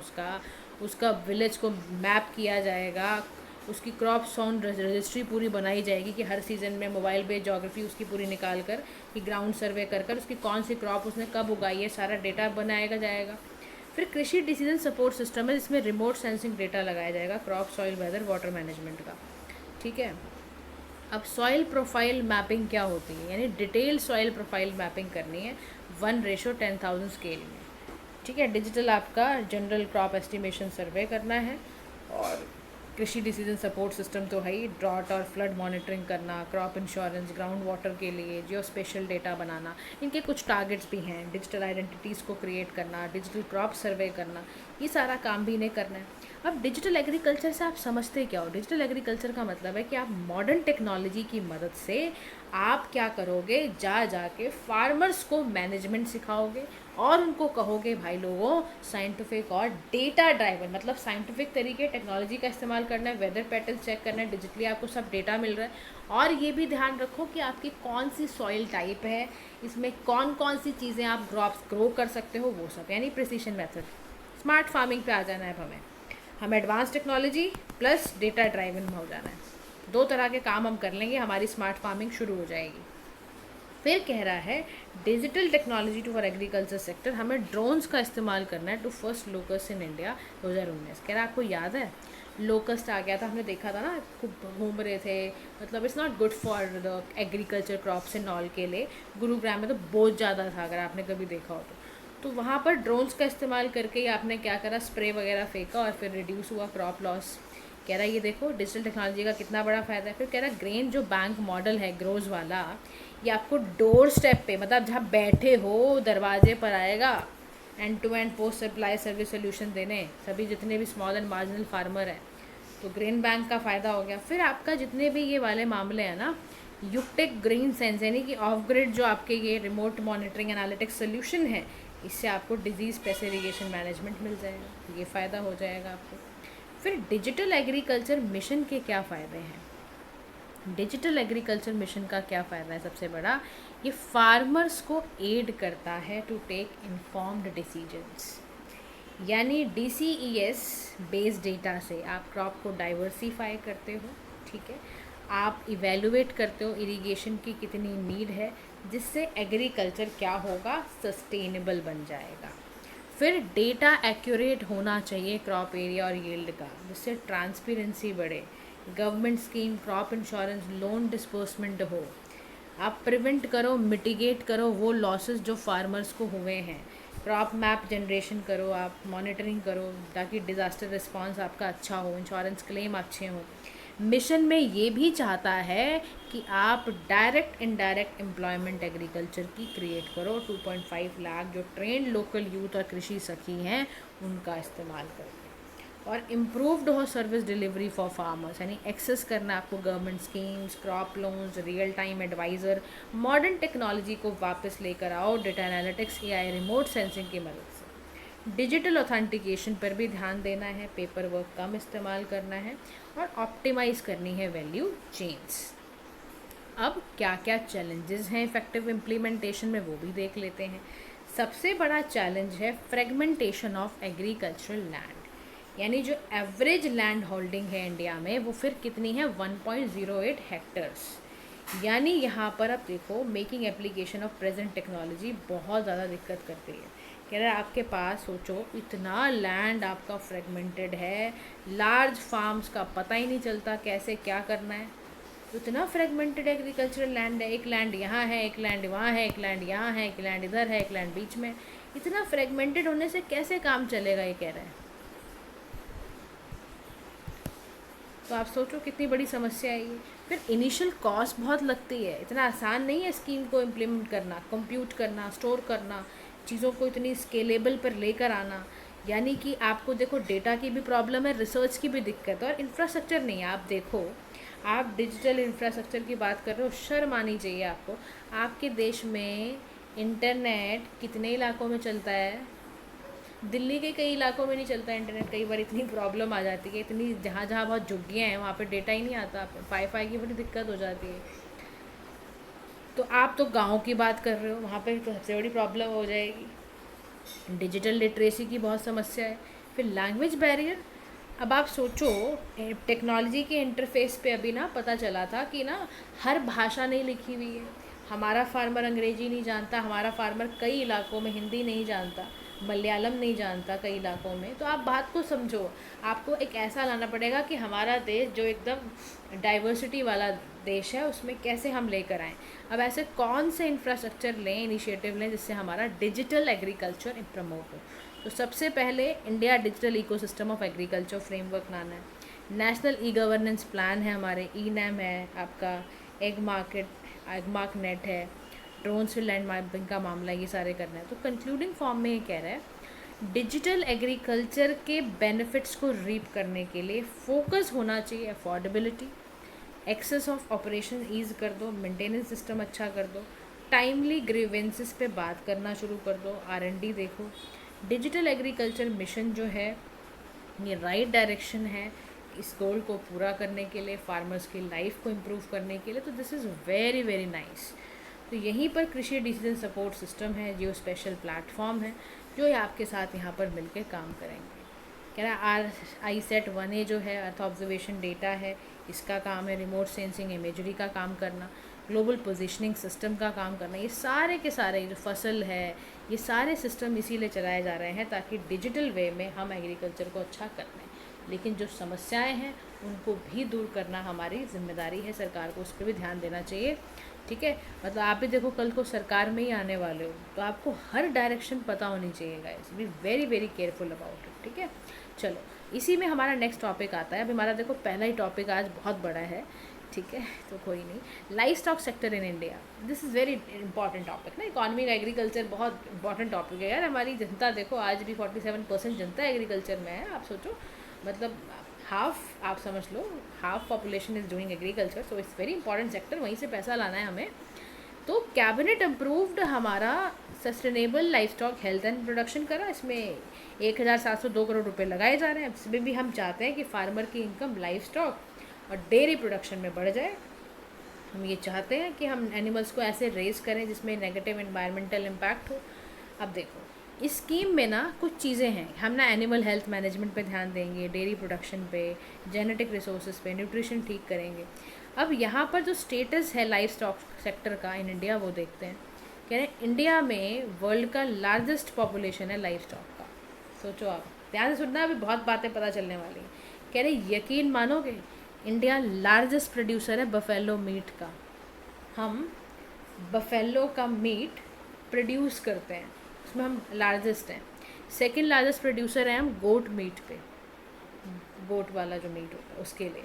उसका विलेज को मैप किया जाएगा, उसकी क्रॉप साउंड रजिस्ट्री पूरी बनाई जाएगी कि हर सीज़न में मोबाइल बेस्ड जोग्राफी उसकी पूरी निकाल कर, कि ग्राउंड सर्वे कर उसकी कौन सी क्रॉप उसने कब उगाई है, सारा डेटा बनाया जाएगा। फिर कृषि डिसीजन सपोर्ट सिस्टम है जिसमें रिमोट सेंसिंग डेटा लगाया जाएगा, crop, soil, weather, water management का, ठीक है। अब सॉइल प्रोफाइल मैपिंग क्या होती है, यानी डिटेल सॉइल प्रोफाइल मैपिंग करनी है 1:10,000 स्केल में, ठीक है। डिजिटल आपका जनरल क्रॉप एस्टिमेशन सर्वे करना है, और कृषि डिसीजन सपोर्ट सिस्टम तो है ही, ड्रॉट और फ्लड मॉनिटरिंग करना, क्रॉप इंश्योरेंस, ग्राउंड वाटर के लिए जियो स्पेशल डेटा बनाना, इनके कुछ टारगेट्स भी हैं। डिजिटल आइडेंटिटीज़ को क्रिएट करना, डिजिटल क्रॉप सर्वे करना, ये सारा काम भी इन्हें करना है। अब डिजिटल एग्रीकल्चर से आप समझते क्या हो? डिजिटल एग्रीकल्चर का मतलब है कि आप मॉडर्न टेक्नोलॉजी की मदद से आप क्या करोगे, जाके फार्मर्स को मैनेजमेंट सिखाओगे और उनको कहोगे भाई लोगों साइंटिफिक और डेटा ड्राइवन, मतलब साइंटिफिक तरीके टेक्नोलॉजी का इस्तेमाल करना है, वेदर पैटर्न चेक करना है, डिजिटली आपको सब डेटा मिल रहा है। और ये भी ध्यान रखो कि आपकी कौन सी सॉइल टाइप है, इसमें कौन कौन सी चीज़ें आप क्रॉप्स ग्रो कर सकते हो, वो सब, यानी प्रिसीशन मेथड। स्मार्ट फार्मिंग पे आ जाना है हम advance technology plus data driven में हो जाना है। दो तरह के काम हम कर लेंगे, हमारी स्मार्ट फार्मिंग शुरू हो जाएगी। फिर कह रहा है digital technology to for agriculture sector, हमें ड्रोन्स का इस्तेमाल करना है to first locust in India 2019। कह रहा है आपको याद है लोकस्ट आ गया था, हमने देखा था ना, खूब घूम रहे थे, मतलब it's not good for the agriculture crops and all के लिए। गुरुग्राम में तो बहुत ज़्यादा था, अगर आपने कभी देखा हो तो वहाँ पर ड्रोन्स का इस्तेमाल करके ही आपने क्या करा, स्प्रे वगैरह फेंका और फिर रिड्यूस हुआ क्रॉप लॉस। कह रहा है ये देखो डिजिटल टेक्नोलॉजी का कितना बड़ा फ़ायदा है। फिर कह रहा है ग्रेन जो बैंक मॉडल है ग्रोज वाला, ये आपको डोर स्टेप पे, मतलब जहाँ बैठे हो दरवाजे पर आएगा, end to end post supply service solution देने सभी जितने भी स्मॉल एंड मार्जिनल फार्मर हैं। तो ग्रेन बैंक का फ़ायदा हो गया। फिर आपका जितने भी ये वाले मामले हैं ना, यूटेक ग्रीन सेंस यानी कि ऑफ ग्रिड जो आपके ये रिमोट मॉनिटरिंग एनालिटिक्स सोल्यूशन है, इससे आपको डिजीज़ पेस्ट इरीगेशन मैनेजमेंट मिल जाएगा, ये फ़ायदा हो जाएगा आपको। फिर डिजिटल एग्रीकल्चर मिशन के क्या फ़ायदे हैं? डिजिटल एग्रीकल्चर मिशन का क्या फ़ायदा है सबसे बड़ा? ये फार्मर्स को एड करता है टू टेक इन्फॉर्म्ड डिसीजंस, यानी DCES बेस्ड डेटा से आप क्रॉप को डाइवर्सिफाई करते हो, ठीक है, आप इवेलुएट करते हो इरिगेशन की कितनी नीड है, जिससे एग्रीकल्चर क्या होगा, सस्टेनेबल बन जाएगा। फिर डेटा एक्यूरेट होना चाहिए क्रॉप एरिया और यील्ड का, जिससे ट्रांसपेरेंसी बढ़े, government scheme crop insurance loan disbursement हो, आप प्रिवेंट करो मिटिगेट करो वो लॉसेस जो फार्मर्स को हुए हैं, क्रॉप मैप जनरेशन करो, आप मॉनिटरिंग करो ताकि डिज़ास्टर रिस्पांस आपका अच्छा हो, इंश्योरेंस क्लेम अच्छे हों। मिशन में ये भी चाहता है कि आप डायरेक्ट इनडायरेक्ट एम्प्लॉयमेंट एग्रीकल्चर की क्रिएट करो, 2.5 लाख जो ट्रेंड लोकल यूथ और कृषि सखी हैं उनका इस्तेमाल करो, और इम्प्रूव्ड हो सर्विस डिलीवरी फॉर फार्मर्स, यानी एक्सेस करना आपको government schemes, crop loans, real time adviser, modern technology को वापस लेकर आओ, data analytics, AI, remote sensing की मदद से। डिजिटल ऑथेंटिकेशन पर भी ध्यान देना है, पेपर वर्क कम इस्तेमाल करना है और ऑप्टिमाइज़ करनी है वैल्यू चेन्स। अब क्या क्या चैलेंजेस हैं इफेक्टिव इम्प्लीमेंटेशन में, वो भी देख लेते हैं। सबसे बड़ा चैलेंज है फ्रेगमेंटेशन ऑफ एग्रीकल्चरल लैंड, यानी जो एवरेज लैंड होल्डिंग है इंडिया में वो फिर कितनी है, 1.08 हेक्टर्स। यानी यहाँ पर आप देखो making application of present technology बहुत ज़्यादा दिक्कत करती है। कह रहे हैं आपके पास सोचो इतना लैंड आपका फ्रेगमेंटेड है, लार्ज फार्म्स का पता ही नहीं चलता कैसे क्या करना है, इतना फ्रेगमेंटेड एग्रीकल्चरल लैंड है, एक लैंड यहाँ है, एक लैंड वहाँ है, एक लैंड यहाँ है, एक लैंड इधर है, एक लैंड बीच में, इतना फ्रेगमेंटेड होने से कैसे काम चलेगा, ये कह रहे हैं। तो आप सोचो कितनी बड़ी समस्या है ये। फिर इनिशियल कॉस्ट बहुत लगती है, इतना आसान नहीं है स्कीम को इम्प्लीमेंट करना, कंप्यूट करना, स्टोर करना, चीज़ों को इतनी स्केलेबल पर लेकर आना, यानी कि आपको देखो डेटा की भी प्रॉब्लम है, रिसर्च की भी दिक्कत है और इंफ्रास्ट्रक्चर नहीं है। आप देखो आप डिजिटल इंफ्रास्ट्रक्चर की बात कर रहे हो, शर्म आनी चाहिए आपको। आपके देश में इंटरनेट कितने इलाकों में चलता है, दिल्ली के कई इलाकों में नहीं चलता इंटरनेट, कई बार इतनी प्रॉब्लम आ जाती है, इतनी जहाँ जहाँ बहुत झुग्गियाँ हैं वहाँ पे डेटा ही नहीं आता, वाईफाई की बड़ी दिक्कत हो जाती है। तो आप तो गांव की बात कर रहे हो, वहाँ पे तो सबसे बड़ी प्रॉब्लम हो जाएगी। डिजिटल लिटरेसी की बहुत समस्या है। फिर लैंग्वेज बैरियर, अब आप सोचो टेक्नोलॉजी के इंटरफेस पे अभी ना पता चला था कि ना हर भाषा नहीं लिखी हुई है, हमारा फार्मर अंग्रेजी नहीं जानता, हमारा फार्मर कई इलाकों में हिंदी नहीं जानता, मलयालम नहीं जानता कई इलाकों में। तो आप बात को समझो, आपको एक ऐसा लाना पड़ेगा कि हमारा देश जो एकदम डाइवर्सिटी वाला देश है उसमें कैसे हम लेकर आएँ। अब ऐसे कौन से इंफ्रास्ट्रक्चर लें, इनिशिएटिव लें जिससे हमारा डिजिटल एग्रीकल्चर प्रमोट हो। तो सबसे पहले India digital ecosystem of agriculture framework लाना है, नेशनल ई गवर्नेंस प्लान है हमारे, ई नैम है आपका, एग मार्क नेट है, ड्रोन से लैंड मैपिंग का मामला, ये सारे करना है। तो कंक्लूडिंग फॉर्म में ये कह रहा है डिजिटल एग्रीकल्चर के बेनिफिट्स को रीप करने के लिए फोकस होना चाहिए affordability, access of operation ease कर दो, मेंटेनेंस सिस्टम अच्छा कर दो, टाइमली ग्रीवेंसेस पे बात करना शुरू कर दो, R&D देखो। डिजिटल एग्रीकल्चर मिशन जो है ये राइट डायरेक्शन है इस गोल को पूरा करने के लिए, फार्मर्स की लाइफ को इम्प्रूव करने के लिए। तो this is very very nice. तो यहीं पर कृषि डिसीजन सपोर्ट सिस्टम है, जियो स्पेशल प्लेटफॉर्म है जो ये आपके साथ यहाँ पर मिलकर काम करेंगे। कह रहा है ISET-1A जो है अर्थ ऑब्जर्वेशन डेटा है, इसका काम है, रिमोट सेंसिंग इमेजरी का काम करना, ग्लोबल पोजीशनिंग सिस्टम का काम करना। ये सारे के सारे जो फसल है ये सारे सिस्टम इसीलिए चलाए जा रहे हैं ताकि डिजिटल वे में हम एग्रीकल्चर को अच्छा कर लें। लेकिन जो समस्याएं हैं उनको भी दूर करना हमारी जिम्मेदारी है, सरकार को उस पर भी ध्यान देना चाहिए। ठीक है, मतलब आप भी देखो कल को सरकार में ही आने वाले हो तो आपको हर डायरेक्शन पता होनी चाहिए guys, be very very careful about it. ठीक है, चलो इसी में हमारा नेक्स्ट टॉपिक आता है। अभी हमारा देखो पहला ही टॉपिक आज बहुत बड़ा है, ठीक है, तो कोई नहीं। Life stock sector in India, this is very important topic ना, इकॉनमी का एग्रीकल्चर बहुत इंपॉर्टेंट टॉपिक है यार। हमारी जनता देखो आज भी 47% जनता एग्रीकल्चर में है। आप सोचो मतलब हाफ, आप समझ लो half population is doing agriculture, so it's very important sector, वहीं से पैसा लाना है हमें। तो कैबिनेट अप्रूव्ड हमारा sustainable livestock health and production करा, इसमें 1702 करोड़ रुपए लगाए जा रहे हैं। इसमें भी हम चाहते हैं कि फार्मर की इनकम लाइफ स्टॉक और डेयरी प्रोडक्शन में बढ़ जाए। हम ये चाहते हैं कि हम एनिमल्स को ऐसे रेज करें जिसमें नेगेटिव एनवायरमेंटल इम्पैक्ट हो। अब देखो इस स्कीम में ना कुछ चीज़ें हैं, हम ना एनिमल हेल्थ मैनेजमेंट पे ध्यान देंगे, डेयरी प्रोडक्शन पे, जेनेटिक रिसोर्सेज पे, न्यूट्रिशन ठीक करेंगे। अब यहाँ पर जो स्टेटस है लाइफ स्टॉक सेक्टर का इन इंडिया वो देखते हैं। कह रहे हैं इंडिया में वर्ल्ड का लार्जेस्ट पॉपुलेशन है लाइफ स्टॉक का। सोचो आप, ध्यान से सुनना, अभी बहुत बातें पता चलने वाली हैं। कह रहे यकीन मानोगे इंडिया लार्जेस्ट प्रोड्यूसर है बफेलो मीट का। हम बफेलो का मीट प्रोड्यूस करते हैं, उसमें हम लार्जेस्ट हैं। सेकंड लार्जेस्ट प्रोड्यूसर हैं हम गोट मीट पे, गोट वाला जो मीट होता है उसके लिए।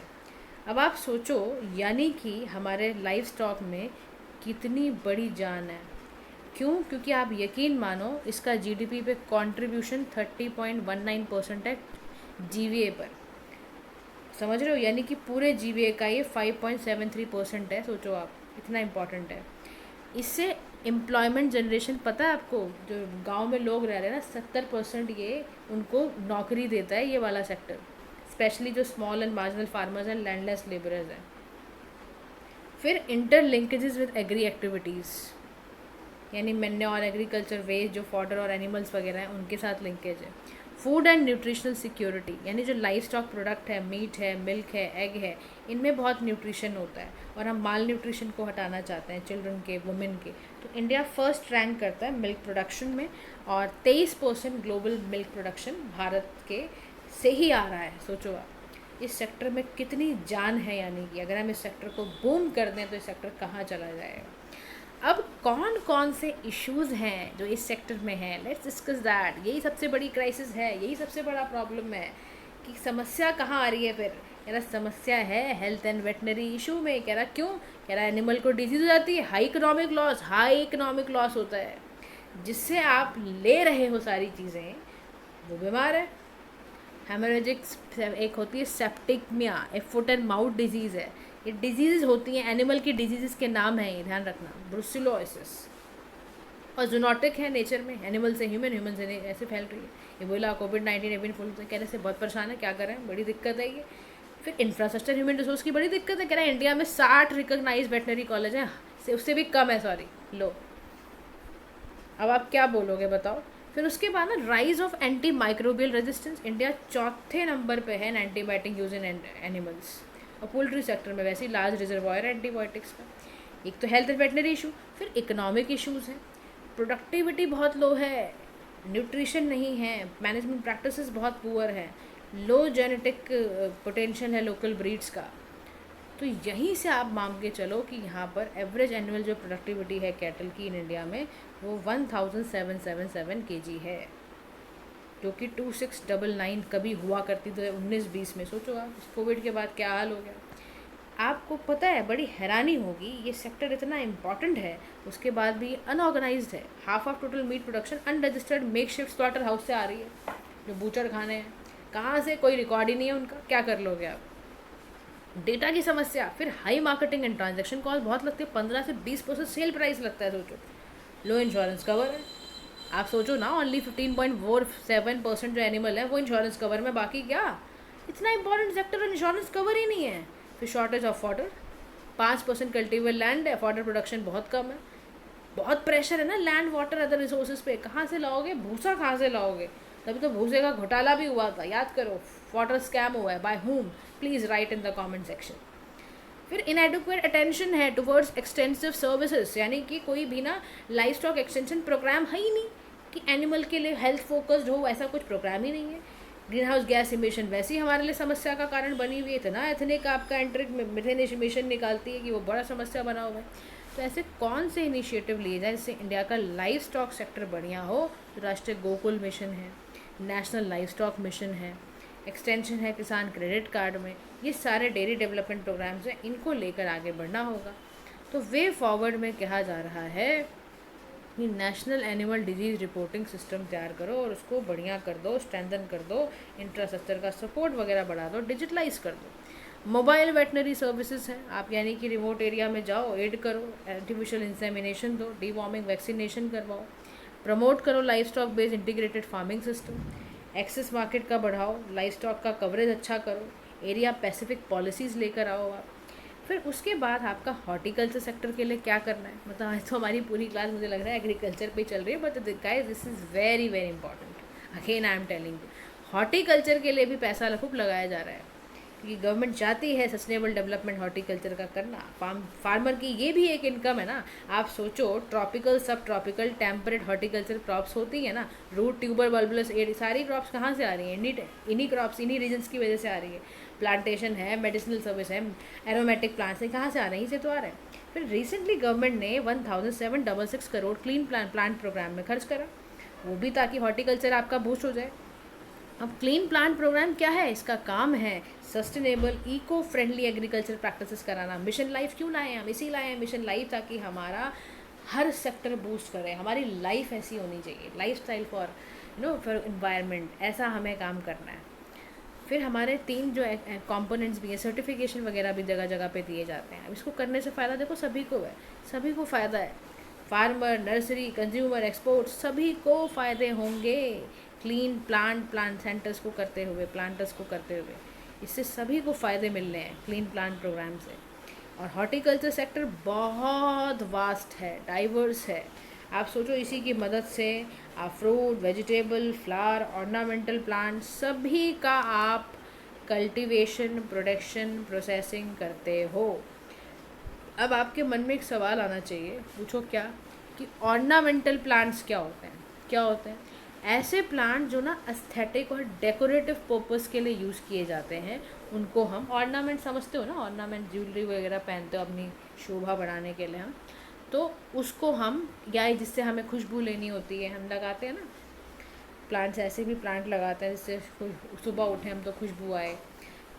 अब आप सोचो यानी कि हमारे लाइफ स्टॉक में कितनी बड़ी जान है। क्यों? क्योंकि आप यकीन मानो इसका GDP पे कंट्रीब्यूशन 30.19% है GVA पर, समझ रहे हो, यानी कि पूरे GVA का ये 5.73% है। सोचो आप, इतना इम्पॉर्टेंट है। इससे एम्प्लॉयमेंट जनरेशन पता है आपको, जो गांव में लोग रह रहे हैं ना 70% ये उनको नौकरी देता है ये वाला सेक्टर, स्पेशली जो स्मॉल एंड मार्जिनल फार्मर्स हैं, लैंडलेस लेबरर्स हैं। फिर इंटरलिंकेजेस विद एग्री एक्टिविटीज़, यानी मैन्योर, एग्रीकल्चर वेस्ट, जो फॉडर और एनिमल्स वगैरह हैं उनके साथ लिंकेज है। फूड एंड न्यूट्रिशनल सिक्योरिटी, यानी जो लाइफ स्टॉक प्रोडक्ट है, मीट है, मिल्क है, एग है, इनमें बहुत न्यूट्रिशन होता है और हम माल न्यूट्रिशन को हटाना चाहते हैं चिल्ड्रन के, वुमेन के। तो इंडिया फर्स्ट रैंक करता है मिल्क प्रोडक्शन में और 23% ग्लोबल मिल्क प्रोडक्शन भारत के से ही आ रहा है। सोचो आप इस सेक्टर में कितनी जान है, यानी कि अगर हम इस सेक्टर को बूम कर दें तो इस सेक्टर कहाँ चला जाएगा। अब कौन कौन से इश्यूज़ हैं जो इस सेक्टर में हैं, लेट्स डिस्कस दैट। यही सबसे बड़ी क्राइसिस है, यही सबसे बड़ा प्रॉब्लम है कि समस्या कहाँ आ रही है। फिर कह रहा समस्या है हेल्थ एंड वेटनरी इशू में। कह रहा क्यों? कह रहा एनिमल को डिजीज हो जाती है, हाई इकोनॉमिक लॉस होता है, जिससे आप ले रहे हो सारी चीज़ें, वो बीमार है। हेमोरेजिक्स एक होती है सेप्टिकमिया, एक फुट एंड माउथ डिजीज़ है। ये डिजीज़ होती हैं, एनिमल की डिजीज़ के नाम हैं, ये ध्यान रखना। ब्रुसिलोसिस, और जूनोटिक है नेचर में, एनिमल से ह्यूमन, ह्यूमन से ऐसे फैल रही है। इबोला, कोविड-19, एवियन फ्लू कहने से बहुत परेशान है, क्या करें, बड़ी दिक्कत है ये। फिर इंफ्रास्ट्रक्चर, ह्यूमन रिसोर्स की बड़ी दिक्कत है। कह रहा है इंडिया में 60 रिकॉग्नाइज वेटनरी कॉलेज हैं, उससे भी कम है, सॉरी, लो। अब आप क्या बोलोगे बताओ। फिर उसके बाद ना rise of antimicrobial resistance, India 4थे नंबर पे है एंटीबायोटिक यूज इन एनिमल्स। और पोल्ट्री सेक्टर में वैसे ही लार्ज रिजर्वायर एंटीबायोटिक्स का। एक तो हेल्थ एंड वेटनरी इशू, फिर इकोनॉमिक इशूज़ हैं, प्रोडक्टिविटी बहुत लो है, न्यूट्रिशन नहीं है, मैनेजमेंट प्रैक्टिसेस बहुत पुअर है, लो जेनेटिक पोटेंशियल है लोकल ब्रीड्स का। तो यहीं से आप मान के चलो कि यहाँ पर एवरेज एनुअल जो प्रोडक्टिविटी है कैटल की इन इंडिया में वो 1777 kg है। जो कि 2699 कभी हुआ करती तो 19-20 में। सोचो आप कोविड के बाद क्या हाल हो गया। आपको पता है, बड़ी हैरानी होगी, ये सेक्टर इतना इम्पॉर्टेंट है उसके बाद भी अनऑर्गेनाइज्ड है। Half of total meat production unregistered makeshift slaughter house से आ रही है, जो बूचड़ खाने हैं। कहाँ से, कोई रिकॉर्ड ही नहीं है उनका, क्या कर लोगे आप। डेटा की समस्या, फिर high marketing and transaction cost बहुत लगती है, 15 से 20% सेल प्राइस लगता है। सोचो, लो इंश्योरेंस कवर है। आप सोचो ना, ओनली 15.47% जो एनिमल है वो इंश्योरेंस कवर में, बाकी क्या। इतना इंपॉर्टेंट सेक्टर और इंश्योरेंस कवर ही नहीं है। फिर shortage of fodder, 5% cultivable land है, फॉडर प्रोडक्शन बहुत कम है। बहुत प्रेशर है ना लैंड वाटर अदर रिसोर्सेज पे, कहाँ से लाओगे भूसा, कहाँ से लाओगे। तभी तो भूसे का घोटाला भी हुआ था, याद करो। वाटर स्कैम हुआ है, by whom, please write in the comment section. फिर इनएडिक्वेट अटेंशन है टुवर्ड्स एक्सटेंसिव सर्विसेज, यानी कि कोई भी ना लाइफ स्टॉक एक्सटेंशन प्रोग्राम है ही नहीं कि एनिमल के लिए हेल्थ फोकस्ड हो, ऐसा कुछ प्रोग्राम ही नहीं है। ग्रीन हाउस गैस इमिशन वैसे ही हमारे लिए समस्या का कारण बनी हुई है, इतना एथनिक आपका एंट्रिक मिथेन इमिशन निकालती है कि वो बड़ा समस्या बना हुआ है। तो ऐसे कौन से इनिशिएटिव लिए जाए जिससे इंडिया का लाइफ स्टॉक सेक्टर बढ़िया हो। तो राष्ट्रीय गोकुल मिशन है, नेशनल लाइफ स्टॉक मिशन है, एक्सटेंशन है किसान क्रेडिट कार्ड में, ये सारे डेयरी डेवलपमेंट प्रोग्राम्स हैं, इनको लेकर आगे बढ़ना होगा। तो वे फॉरवर्ड में कहा जा रहा है कि national animal disease reporting system तैयार करो और उसको बढ़िया कर दो, स्ट्रेंथन कर दो, इंफ्रास्ट्रक्चर का सपोर्ट वगैरह बढ़ा दो, डिजिटलाइज कर दो। मोबाइल वेटनरी सर्विसेज हैं आप, यानी कि रिमोट एरिया में जाओ, एड करो, आर्टिफिशियल इंसेमिनेशन दो, डीवॉर्मिंग वैक्सीनेशन करवाओ, प्रमोट करो livestock based integrated farming system, access market का बढ़ाओ, लाइफ स्टॉक का कवरेज अच्छा करो, एरिया पैसिफिक पॉलिसीज़ लेकर आओ आप। फिर उसके बाद आपका हॉर्टिकल्चर सेक्टर के लिए क्या करना है। मतलब आज तो हमारी पूरी क्लास मुझे लग रहा है एग्रीकल्चर पे चल रही है, but guys this is very very important. Again I am telling you, horticulture के लिए भी पैसा खूब लगाया जा रहा है, क्योंकि गवर्नमेंट चाहती है सस्टेनेबल डेवलपमेंट हॉर्टिकल्चर का करना। फार्मर की ये भी एक इनकम है ना। आप सोचो, ट्रॉपिकल, सब ट्रॉपिकल, टेम्परेट हॉर्टिकल्चर क्रॉप्स होती है ना, रूट, ट्यूबर, बल्बुलस, एड, सारी क्रॉप्स कहाँ से आ रही हैं, इन्हीं क्रॉप्स, इन्हीं रीजन्स की वजह से आ रही है। प्लांटेशन है, मेडिसिनल सर्विस है, एरोमेटिक प्लांट्स हैं, कहाँ से आ रहे हैं, इसे तो आ रहे हैं। फिर रिसेंटली गवर्नमेंट ने 1766 करोड़ क्लीन प्लांट प्रोग्राम में खर्च करा, वो भी ताकि हॉर्टिकल्चर आपका बूस्ट हो जाए। अब क्लीन प्लांट प्रोग्राम क्या है, इसका काम है sustainable eco friendly agriculture practices कराना। मिशन लाइफ क्यों लाए हैं हम, इसी लाए हैं मिशन लाइफ, ताकि हमारा हर सेक्टर बूस्ट करे। हमारी लाइफ ऐसी होनी चाहिए, life style for for environment, ऐसा हमें काम करना है। फिर हमारे 3 जो कंपोनेंट्स भी हैं, सर्टिफिकेशन वगैरह भी जगह जगह पे दिए जाते हैं। अब इसको करने से फ़ायदा देखो सभी को है, सभी को फ़ायदा है। फार्मर, नर्सरी, कंज्यूमर, एक्सपोर्ट, सभी को फ़ायदे होंगे क्लीन प्लांट सेंटर्स को करते हुए, प्लांटर्स को करते हुए। इससे सभी को फ़ायदे मिल रहे हैं क्लीन प्लांट प्रोग्राम से। और हॉर्टिकल्चर सेक्टर बहुत वास्ट है, डाइवर्स है। आप सोचो, इसी की मदद से आप fruit, vegetable, flower, ornamental plant, सभी का आप कल्टीवेशन, प्रोडक्शन, प्रोसेसिंग करते हो। अब आपके मन में एक सवाल आना चाहिए, पूछो क्या, कि ऑर्नामेंटल प्लांट्स क्या होते हैं। क्या होते हैं? ऐसे प्लांट जो ना एस्थेटिक और डेकोरेटिव पर्पस के लिए यूज़ किए जाते हैं, उनको हम ऑर्नामेंट समझते हो ना। ऑर्नामेंट ज्वेलरी वगैरह पहनते हो अपनी शोभा बढ़ाने के लिए हम, तो उसको हम, या जिससे हमें खुशबू लेनी होती है, हम लगाते हैं ना प्लांट्स। ऐसे भी प्लांट लगाते हैं जिससे सुबह उठे हम तो खुशबू आए,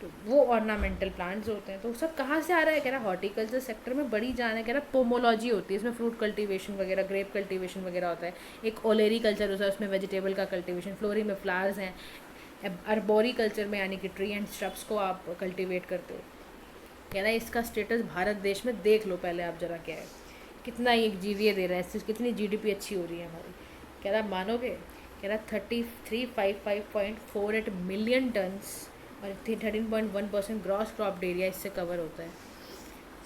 तो वो ऑर्नामेंटल प्लांट्स होते हैं। तो सब कहाँ से आ रहा है, कह रहा हॉर्टिकल्चर सेक्टर में बड़ी जान है, कह रहा पोमोलॉजी होती है, इसमें फ्रूट कल्टीवेशन वगैरह, ग्रेप कल्टीवेशन वगैरह होता है। एक ओलेरी कल्चर होता है, उसमें वेजिटेबल का कल्टीवेशन, फ्लोरी में फ्लावर्स हैं, अर्बोरी कल्चर में यानी कि ट्री एंड श्रब्स को आप कल्टीवेट करते हो। कह रहा है इसका स्टेटस भारत देश में देख लो पहले आप जरा, क्या है, कितना ये जीवीए दे रहा है, इससे कितनी जीडीपी अच्छी हो रही है हमारी। कह रहा मानोगे, कह रहा 3355.48 मिलियन टन्स और 13.1% ग्रॉस क्रॉप एरिया इससे कवर होता है।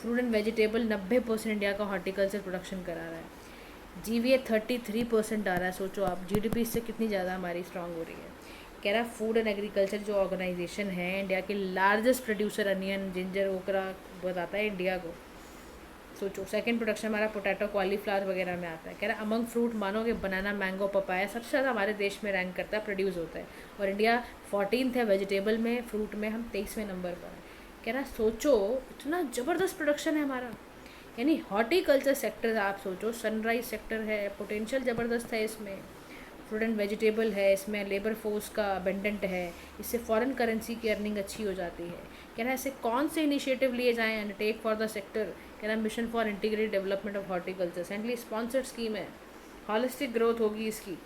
फ्रूट एंड वेजिटेबल 90% इंडिया का हॉर्टिकल्चर प्रोडक्शन करा रहा है। जीवीए 33% आ रहा है। सोचो आप, जीडीपी इससे कितनी ज़्यादा हमारी स्ट्रांग हो रही है। कह रहा फूड एंड एग्रीकल्चर जो ऑर्गेनाइजेशन है, इंडिया के लार्जेस्ट प्रोड्यूसर अनियन, जिंजर, ओकरा बताता है इंडिया को। सोचो, सेकंड प्रोडक्शन हमारा पोटैटो, कॉलीफ्लावर वगैरह में आता है। कह रहा अमंग फ्रूट मानोगे बनाना, मैंगो, पपाया सबसे ज़्यादा हमारे देश में रैंक करता है, प्रोड्यूस होता है। और इंडिया 14th है वेजिटेबल में, फ्रूट में हम 23वें नंबर पर है। कह रहा सोचो, इतना ज़बरदस्त प्रोडक्शन है हमारा। यानी हॉर्टिकल्चर सेक्टर आप सोचो, सनराइज सेक्टर है, पोटेंशियल ज़बरदस्त है इसमें। फ्रूट एंड वेजिटेबल है, इसमें लेबर फोर्स का अबेंडेंट है, इससे फॉरेन करेंसी की अर्निंग अच्छी हो जाती है। कह रहा है ऐसे कौन से इनिशिएटिव लिए जाएँ अंडरटेक फॉर द सेक्टर। कह रहा है mission for integrated development of horticulture, centrally sponsored scheme है, हॉलिस्टिक ग्रोथ होगी इसकी।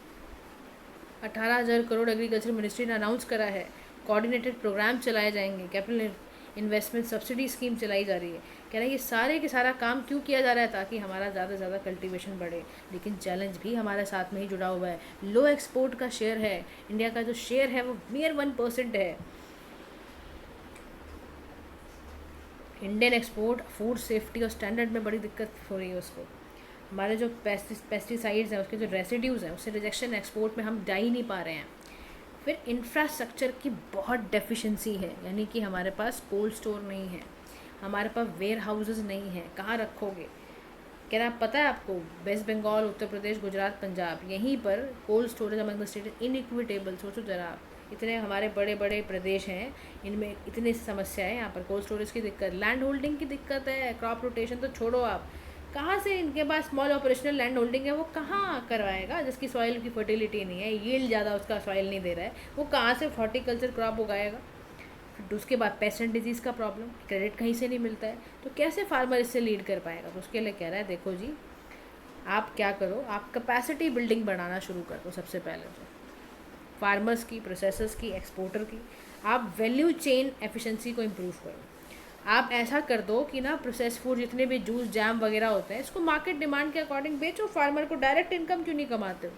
18,000 करोड़ एग्रीकल्चर मिनिस्ट्री ने अनाउंस करा है। कोऑर्डिनेटेड प्रोग्राम चलाए जाएंगे, कैपिटल इन्वेस्टमेंट सब्सिडी स्कीम चलाई जा रही है। कह रहे हैं ये सारे के सारा काम क्यों किया जा रहा है, ताकि हमारा ज़्यादा से ज़्यादा कल्टीवेशन बढ़े। लेकिन चैलेंज भी हमारे साथ में ही जुड़ा हुआ है, लो एक्सपोर्ट का शेयर है। इंडिया का जो शेयर है वो मेयर 1% है। इंडियन एक्सपोर्ट फूड सेफ्टी और स्टैंडर्ड में बड़ी दिक्कत हो रही है उसको। हमारे जो पेस्टिसाइड्स हैं उसके जो रेसिड्यूज़ हैं उससे रिजेक्शन एक्सपोर्ट में हम जा ही नहीं पा रहे हैं। फिर इंफ्रास्ट्रक्चर की बहुत डेफिशिएंसी है, यानी कि हमारे पास कोल्ड स्टोर नहीं है, हमारे पास वेयर हाउसेज नहीं है, कहाँ रखोगे। कह रहा पता है आपको, वेस्ट बंगाल, उत्तर प्रदेश, गुजरात, पंजाब, यहीं पर cold storage among the state inequitable. सोचो ज़रा आप, इतने हमारे बड़े बड़े प्रदेश हैं, इनमें इतनी समस्या है। यहाँ पर कोल्ड स्टोरेज की दिक्कत, लैंड होल्डिंग की दिक्कत है, क्रॉप रोटेशन तो छोड़ो आप, कहाँ से इनके पास स्मॉल ऑपरेशनल लैंड होल्डिंग है, वो कहाँ करवाएगा जिसकी सॉइल की फर्टिलिटी नहीं है, यील्ड ज़्यादा उसका सॉइल नहीं दे रहा है, वो कहाँ से हॉर्टिकल्चर क्रॉप उगाएगा। फिर उसके बाद पेस्ट एंड डिजीज़ का प्रॉब्लम, क्रेडिट कहीं से नहीं मिलता है, तो कैसे फार्मर इससे लीड कर पाएगा। तो उसके लिए कह रहा है देखो जी, आप क्या करो, आप कैपेसिटी बिल्डिंग बनाना शुरू कर दो। सबसे पहले तो फार्मर्स की, प्रोसेसर्स की, एक्सपोर्टर की, आप वैल्यू चेन एफिशिएंसी को इम्प्रूव करो। आप ऐसा कर दो कि ना प्रोसेस फूड जितने भी जूस जैम वगैरह होते हैं इसको मार्केट डिमांड के अकॉर्डिंग बेचो, फार्मर को डायरेक्ट इनकम क्यों नहीं कमाते हो।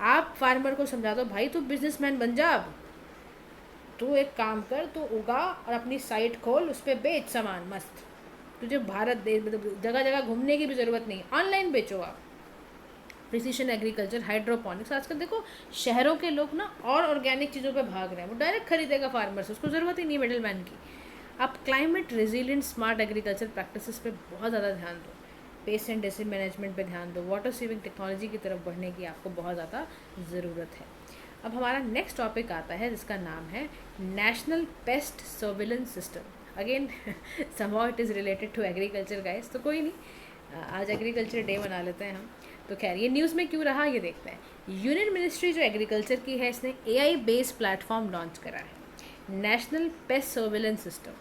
आप फार्मर को समझा दो भाई तू बिजनेसमैन बन जा, अब तू एक काम कर, तू उगा और अपनी साइट खोल, उस पर बेच सामान मस्त, तुझे भारत देश मतलब जगह जगह घूमने की भी ज़रूरत नहीं, ऑनलाइन बेचो आप। प्रिसीशन एग्रीकल्चर, हाइड्रोपोनिक्स, आजकल देखो शहरों के लोग ना और ऑर्गेनिक चीज़ों पे भाग रहे हैं, वो डायरेक्ट खरीदेगा फार्मर से, उसको ज़रूरत ही नहीं मिडिल मैन की। आप climate resilient smart agriculture practices पे बहुत ज़्यादा ध्यान दो, पेस्ट एंड डिसीज मैनेजमेंट पे ध्यान दो, वाटर सेविंग टेक्नोलॉजी की तरफ बढ़ने की आपको बहुत ज़्यादा ज़रूरत है। अब हमारा नेक्स्ट टॉपिक आता है जिसका नाम है national pest surveillance system. Again somehow it is related to agriculture guys, तो कोई नहीं, आज एग्रीकल्चर डे मना लेते हैं हम। तो खैर ये न्यूज़ में क्यों रहा ये देखते हैं। यूनियन मिनिस्ट्री जो एग्रीकल्चर की है इसने AI बेस्ड प्लेटफॉर्म लॉन्च करा है, नेशनल पेस्ट सर्विलेंस सिस्टम,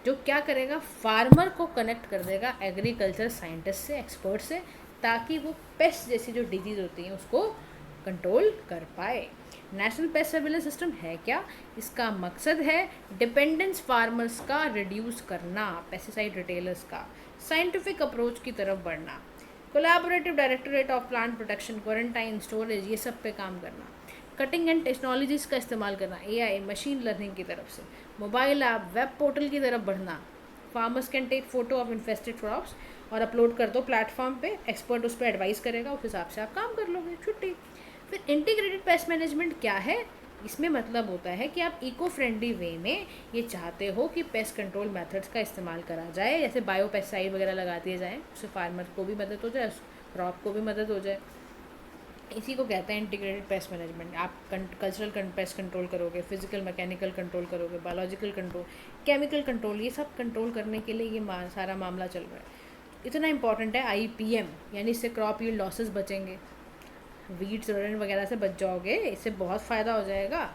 जो क्या करेगा, फार्मर को कनेक्ट कर देगा एग्रीकल्चर साइंटिस्ट से, एक्सपर्ट से, ताकि वो पेस्ट जैसी जो डिजीज़ होती हैं उसको कंट्रोल कर पाए। नेशनल पेस्ट सर्विलेंस सिस्टम है क्या, इसका मकसद है डिपेंडेंस फार्मर्स का रिड्यूस करना, पेस्टिसाइड रिटेलर्स का, साइंटिफिक अप्रोच की तरफ बढ़ना, collaborative directorate of plant protection, quarantine, storage, ये सब पे काम करना, कटिंग एंड टेक्नोलॉजीज़ का इस्तेमाल करना, AI, मशीन लर्निंग की तरफ से, मोबाइल ऐप, वेब पोर्टल की तरफ बढ़ना। Farmers can take photo of infested crops और अपलोड कर दो प्लेटफॉर्म पे, एक्सपर्ट उस पर एडवाइस करेगा, उस हिसाब से आप काम कर लोगे, छुट्टी। फिर इंटीग्रेटेड पेस्ट मैनेजमेंट क्या है, इसमें मतलब होता है कि आप इको फ्रेंडली वे में ये चाहते हो कि पेस्ट कंट्रोल मेथड्स का इस्तेमाल करा जाए, जैसे बायो पेस्टिसाइड वगैरह लगा दिए जाएँ, उससे फार्मर को भी मदद हो जाए, क्रॉप को भी मदद हो जाए। इसी को कहते हैं इंटीग्रेटेड पेस्ट मैनेजमेंट। आप कल्चरल पेस्ट कंट्रोल करोगे, फिजिकल मैकेनिकल कंट्रोल करोगे, बायोलॉजिकल कंट्रोल, केमिकल कंट्रोल, ये सब कंट्रोल करने के लिए ये सारा मामला चल रहा है। इतना इंपॉर्टेंट है IPM, यानी इससे क्रॉप यील्ड लॉसेस बचेंगे, वीड्स रोडेंट वगैरह से बच जाओगे, इससे बहुत फ़ायदा हो जाएगा।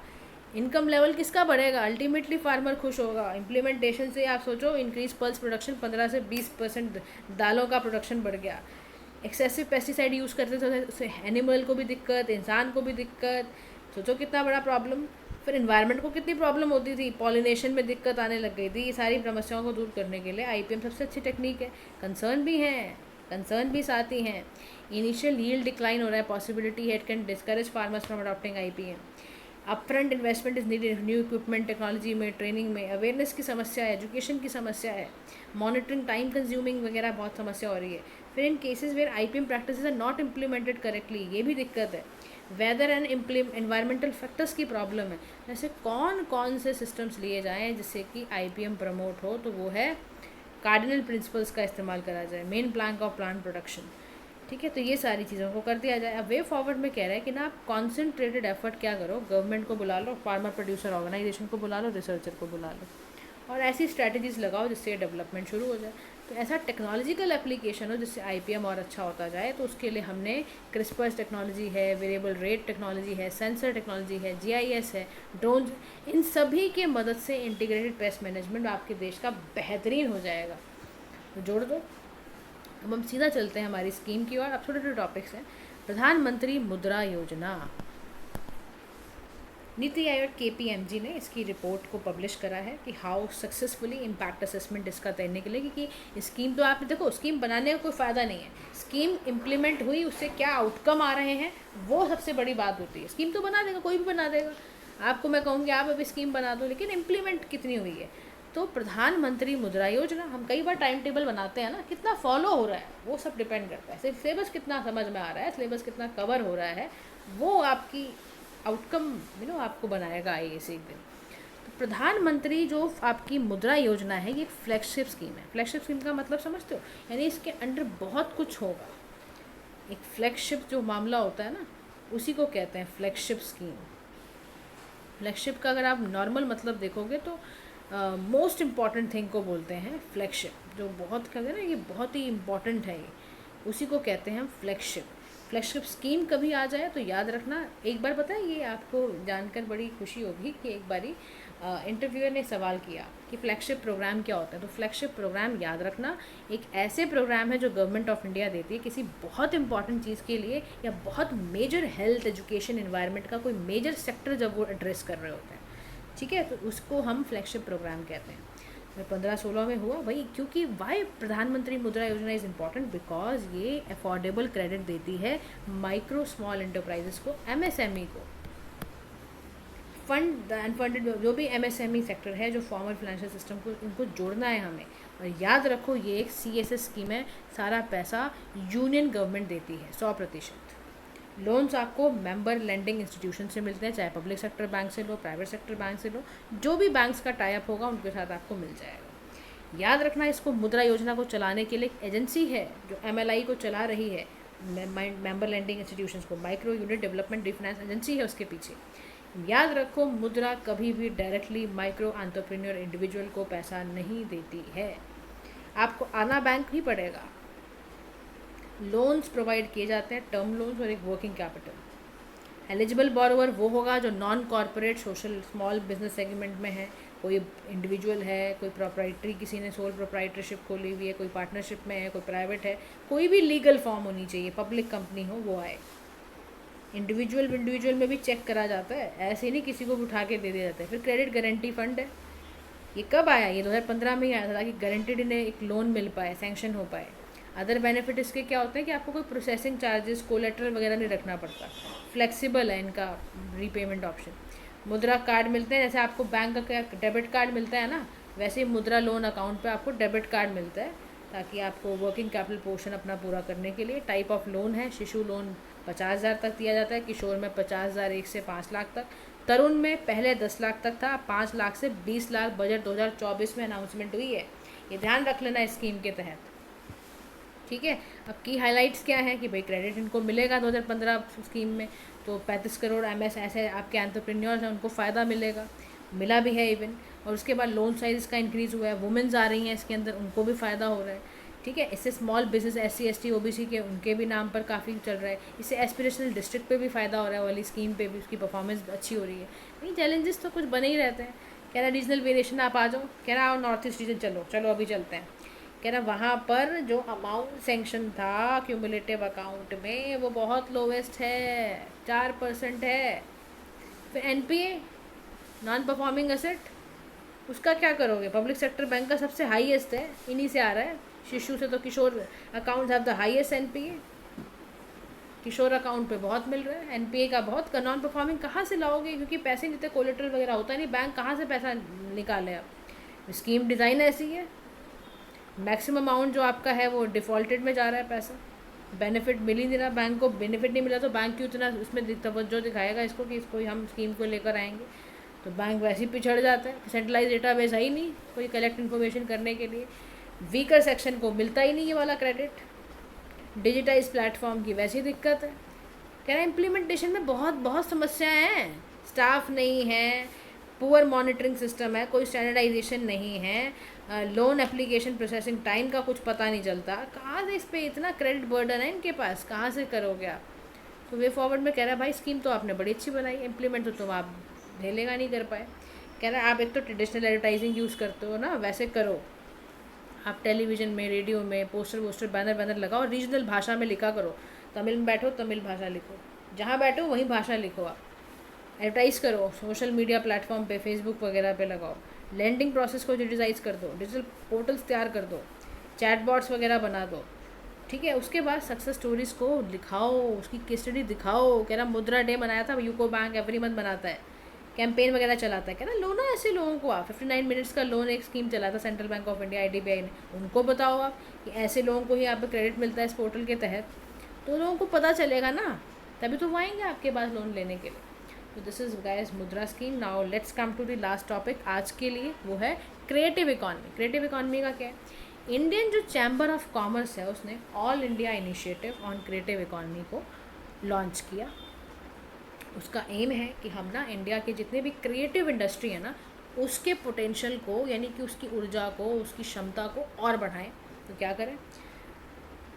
इनकम लेवल किसका बढ़ेगा, अल्टीमेटली फार्मर खुश होगा। इम्प्लीमेंटेशन से आप सोचो, इंक्रीज पल्स प्रोडक्शन 15 से 20%, दालों का प्रोडक्शन बढ़ गया। एक्सेसिव पेस्टिसाइड यूज़ करते थे उससे एनिमल को भी दिक्कत, इंसान को भी दिक्कत, सोचो कितना बड़ा प्रॉब्लम। फिर इन्वायरमेंट को कितनी प्रॉब्लम होती थी, पॉलिनेशन में दिक्कत आने लग गई थी। ये सारी समस्याओं को दूर करने के लिए IPM सबसे अच्छी टेक्निक है। कंसर्न भी साथ ही हैं। इनिशियल यील्ड डिक्लाइन हो रहा है, पॉसिबिलिटी है it can discourage farmers from adopting IPM। Upfront investment is needed, new equipment, technology में, ट्रेनिंग में, अवेयरनेस की समस्या है, एजुकेशन की समस्या है, मॉनिटरिंग टाइम कंज्यूमिंग वगैरह बहुत समस्या हो रही है। फिर in cases where IPM practices are not implemented correctly, ये भी दिक्कत है। वेदर एंड एनवायरमेंटल फैक्टर्स की प्रॉब्लम है। ऐसे कौन कौन से सिस्टम्स लिए जाएँ जिससे कि IPM प्रमोट हो, तो वो है कार्डिनल प्रिंसिपल्स का इस्तेमाल करा जाए, main Planck of plant production, ठीक है। तो ये सारी चीज़ों को कर दिया जाए। अब वे फॉरवर्ड में कह रहा है कि ना आप कॉन्सेंट्रेटेड एफर्ट क्या करो, गवर्नमेंट को बुला लो, फार्मर प्रोड्यूसर ऑर्गेनाइजेशन को बुला लो, रिसर्चर को बुला लो, और ऐसी स्ट्रैटेजीज़ लगाओ जिससे डेवलपमेंट शुरू हो जाए। तो ऐसा टेक्नोलॉजिकल एप्लीकेशन हो जिससे आईपीएम और अच्छा होता जाए, तो उसके लिए हमने क्रिस्पर्स टेक्नोलॉजी है, वेरिएबल रेट टेक्नोलॉजी है, सेंसर टेक्नोलॉजी है, जीआईएस है, ड्रोन, इन सभी के मदद से इंटीग्रेटेड पेस्ट मैनेजमेंट आपके देश का बेहतरीन हो जाएगा। तो जोड़ दो। अब हम सीधा चलते हैं हमारी स्कीम की ओर। अब छोटे छोटे टॉपिक्स हैं। प्रधानमंत्री मुद्रा योजना, नीति आयोग केपीएमजी ने इसकी रिपोर्ट को पब्लिश करा है कि हाउ सक्सेसफुली इम्पैक्ट असेसमेंट इसका करने के लिए, क्योंकि स्कीम तो आपने देखो, स्कीम बनाने का कोई फ़ायदा नहीं है, स्कीम इम्प्लीमेंट हुई उससे क्या आउटकम आ रहे हैं वो सबसे बड़ी बात होती है। स्कीम तो बना देगा, कोई भी बना देगा, आपको मैं कहूँगी आप अभी स्कीम बना दो, लेकिन इम्प्लीमेंट कितनी हुई है। तो प्रधानमंत्री मुद्रा योजना, हम कई बार टाइम टेबल बनाते हैं ना, कितना फॉलो हो रहा है वो सब डिपेंड करता है। सिर्फ सिलेबस कितना समझ में आ रहा है, सिलेबस कितना कवर हो रहा है, वो आपकी आउटकम आपको बनाएगा आईएएस एक दिन। तो प्रधानमंत्री जो आपकी मुद्रा योजना है, ये एक फ्लैगशिप स्कीम है। फ्लैगशिप स्कीम का मतलब समझते हो, यानी इसके अंडर बहुत कुछ होगा। एक फ्लैगशिप जो मामला होता है ना, उसी को कहते हैं फ्लैगशिप स्कीम। फ्लैगशिप का अगर आप नॉर्मल मतलब देखोगे तो मोस्ट इम्पॉर्टेंट थिंग को बोलते हैं फ्लैगशिप, जो बहुत कहते हैं ना, ये बहुत ही इम्पॉर्टेंट है, ये उसी को कहते हैं हम फ्लैगशिप। फ्लैगशिप स्कीम कभी आ जाए तो याद रखना। एक बार पता है, ये आपको जानकर बड़ी खुशी होगी कि एक बारी इंटरव्यूअर ने सवाल किया कि फ्लैगशिप प्रोग्राम क्या होता है। तो फ्लैगशिप प्रोग्राम याद रखना एक ऐसे प्रोग्राम है जो गवर्नमेंट ऑफ इंडिया देती है किसी बहुत इंपॉर्टेंट चीज़ के लिए, या बहुत मेजर हेल्थ, एजुकेशन, एनवायरनमेंट का कोई मेजर सेक्टर जब वो एड्रेस कर रहे होते हैं, ठीक है, तो उसको हम फ्लैगशिप प्रोग्राम कहते हैं। 15-16 में हुआ भाई, क्योंकि वाई प्रधानमंत्री मुद्रा योजना इज़ इम्पॉर्टेंट, बिकॉज ये अफोर्डेबल क्रेडिट देती है माइक्रो स्मॉल एंटरप्राइजेस को, एमएसएमई को। फंड अनफंडेड जो भी एमएसएमई सेक्टर है, जो फॉर्मल फाइनेंशियल सिस्टम को, इनको जोड़ना है हमें। और याद रखो, ये एक सीएसएस स्कीम है, सारा पैसा यूनियन गवर्नमेंट देती है 100%। लोन्स आपको मेंबर लेंडिंग इंस्टीट्यूशन से मिलते हैं, चाहे पब्लिक सेक्टर बैंक से लो, प्राइवेट सेक्टर बैंक से लो, जो भी बैंक्स का टाई अप होगा उनके साथ आपको मिल जाएगा। याद रखना, इसको मुद्रा योजना को चलाने के लिए एक एजेंसी है जो एमएलआई को चला रही है, मेंबर लेंडिंग इंस्टीट्यूशंस को, micro unit development refinance agency है उसके पीछे। याद रखो, मुद्रा कभी भी डायरेक्टली माइक्रो एंटरप्रेन्योर इंडिविजुअल को पैसा नहीं देती है, आपको आना बैंक ही पड़ेगा। लोन्स प्रोवाइड किए जाते हैं, टर्म लोन्स और एक वर्किंग कैपिटल। एलिजिबल बोरोवर वो होगा जो non corporate social small business segment में है, कोई इंडिविजुअल है, कोई प्रोप्राइटरी, किसी ने सोल प्रोप्राइटरशिप खोली हुई है, कोई पार्टनरशिप में है, कोई प्राइवेट है, कोई भी लीगल फॉर्म होनी चाहिए, पब्लिक कंपनी हो वो आए। इंडिविजुअल में भी चेक करा जाता है, ऐसे नहीं किसी को उठा के दे दिया जाता है। फिर क्रेडिट गारंटी फंड है, ये कब आया, ये 2015 में ही आया था, ताकि गारंटीड इन्हें एक लोन मिल पाए, सैंक्शन हो पाए। अदर बेनिफिट इसके क्या होते हैं कि आपको कोई प्रोसेसिंग चार्जेस, कोलेटरल वगैरह नहीं रखना पड़ता, फ्लेक्सिबल है इनका रीपेमेंट ऑप्शन। मुद्रा कार्ड मिलते हैं, जैसे आपको बैंक का डेबिट कार्ड मिलता है ना, वैसे ही मुद्रा लोन अकाउंट पे आपको डेबिट कार्ड मिलता है, ताकि आपको वर्किंग कैपिटल पोर्शन अपना पूरा करने के लिए। टाइप ऑफ लोन है, शिशु लोन 50,000 तक दिया जाता है, किशोर में 50,000 1 से 5 लाख तक, तरुण में पहले 10 लाख तक था, 5 लाख से 20 लाख बजट 2024 में अनाउंसमेंट हुई है, ये ध्यान रख लेना स्कीम के तहत, ठीक है। अब की हाइलाइट्स क्या है कि भाई क्रेडिट इनको मिलेगा 2015 स्कीम में, तो 35 करोड़ एमएस ऐसे आपके एंटरप्रेन्योर्स हैं, उनको फ़ायदा मिलेगा, मिला भी है इवन। और उसके बाद लोन साइज़ का इंक्रीज़ हुआ है, वुमेन्स आ रही हैं इसके अंदर, उनको भी फ़ायदा हो रहा है, ठीक है। इससे small business SC ST OBC के, उनके भी नाम पर काफ़ी चल रहा है। इससे एस्पिरेशनल डिस्ट्रिक्ट पे भी फ़ायदा हो रहा है, वाली स्कीम पे भी उसकी परफॉर्मेंस अच्छी हो रही है। नहीं, चैलेंजेस तो कुछ बने ही रहते हैं। कह रहा रीजनल वेरिएशन, आप आ जाओ, कह रहा नॉर्थ ईस्ट रीजन, चलो अभी चलते हैं। कह रहा वहाँ पर जो अमाउंट सेंक्शन था क्यूमुलेटिव अकाउंट में, वो बहुत लोवेस्ट है, 4% है। फिर NPA, नॉन परफॉर्मिंग एसेट, उसका क्या करोगे? पब्लिक सेक्टर बैंक का सबसे हाईएस्ट है, इन्हीं से आ रहा है। शिशु से तो Kishor account have the highest NPA, Kishor account पे बहुत मिल रहा है, NPA का बहुत। का नॉन परफॉर्मिंग कहाँ से लाओगे, क्योंकि पैसे नहीं देते, कोलेटरल वगैरह होता नहीं, बैंक कहाँ से पैसा निकाले। अब स्कीम डिज़ाइन ऐसी है, मैक्सिमम अमाउंट जो आपका है वो डिफ़ॉल्टेड में जा रहा है पैसा, बेनिफिट मिल ही नहीं रहा, बैंक को बेनिफिट नहीं मिला, तो बैंक क्यों इतना उसमें तवज्जो दिखाएगा इसको कि इसको हम स्कीम को लेकर आएंगे। तो बैंक वैसे ही पिछड़ जाता है, सेंट्रलाइज डेटाबेस है ही नहीं कोई कलेक्ट इन्फॉर्मेशन करने के लिए, वीकर सेक्शन को मिलता ही नहीं ये वाला क्रेडिट, डिजिटाइज प्लेटफॉर्म की वैसी दिक्कत है। कह रहे हैं इम्प्लीमेंटेशन में बहुत समस्याएं हैं, स्टाफ नहीं है, पुअर मॉनिटरिंग सिस्टम है, कोई स्टैंडर्डाइजेशन नहीं है, लोन एप्लीकेशन प्रोसेसिंग टाइम का कुछ पता नहीं चलता। कहाँ से इस पर इतना क्रेडिट बर्डन है इनके पास, कहाँ से करोगे आप? तो वे फॉरवर्ड में कह रहा है भाई स्कीम तो आपने बड़ी अच्छी बनाई, इम्प्लीमेंट तो तुम आप झेलेगा नहीं कर पाए। कह रहा है आप एक तो ट्रेडिशनल एडवर्टाइजिंग यूज़ करते हो ना, वैसे करो। आप टेलीविज़न में, रेडियो में पोस्टर वोस्टर बैनर लगाओ, रीजनल भाषा में लिखा करो। तमिल में बैठो तमिल भाषा लिखो, जहाँ बैठो वहीं भाषा लिखो। आप एडवर्टाइज़ करो सोशल मीडिया प्लेटफॉर्म पे, फेसबुक वगैरह पे लगाओ। लैंडिंग प्रोसेस को डिजिटाइज कर दो, डिजिटल पोर्टल्स तैयार कर दो, चैटबॉट्स वगैरह बना दो। ठीक है, उसके बाद सक्सेस स्टोरीज़ को दिखाओ, उसकी केस स्टडी दिखाओ। कह रहा मुद्रा डे मनाया था, यूको बैंक एवरी मंथ बनाता है, कैंपेन वगैरह चलाता है। कह रहा लो ना ऐसे लोगों को आप, 59 मिनट्स का लोन एक स्कीम चला था central bank of India IDBI ने, उनको बताओ आप कि ऐसे लोगों को ही आप क्रेडिट मिलता है इस पोर्टल के तहत, तो लोगों को पता चलेगा ना, तभी तो वो आएंगे आपके पास लोन लेने के लिए। तो this is guys Mudra scheme. Now let's come to the last topic आज के लिए, वो है क्रिएटिव इकॉनमी। क्रिएटिव इकॉनमी का क्या है? इंडियन जो चैम्बर ऑफ कॉमर्स है उसने all India initiative on creative economy को लॉन्च किया। उसका एम है कि हम ना इंडिया के जितने भी क्रिएटिव इंडस्ट्री है ना, उसके पोटेंशियल को, यानी कि उसकी ऊर्जा को, उसकी क्षमता को और बढ़ाएं। तो क्या करें?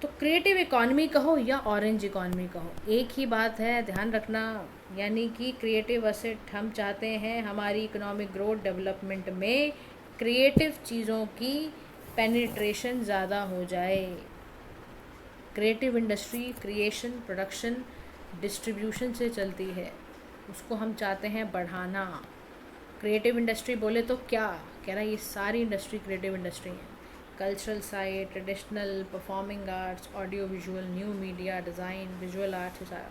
तो क्रिएटिव इकॉनमी कहो या ऑरेंज इकॉनमी कहो, एक ही बात है, ध्यान रखना। यानी कि क्रिएटिव असेट हम चाहते हैं हमारी इकोनॉमिक ग्रोथ डेवलपमेंट में क्रिएटिव चीज़ों की पेनिट्रेशन ज़्यादा हो जाए। Creative industry creation, production, distribution से चलती है, उसको हम चाहते हैं बढ़ाना। क्रिएटिव इंडस्ट्री बोले तो क्या कह रहा है, ये सारी इंडस्ट्री क्रिएटिव इंडस्ट्री है। Cultural side, traditional, performing arts, audio visual, new media, design, visual arts, सारा।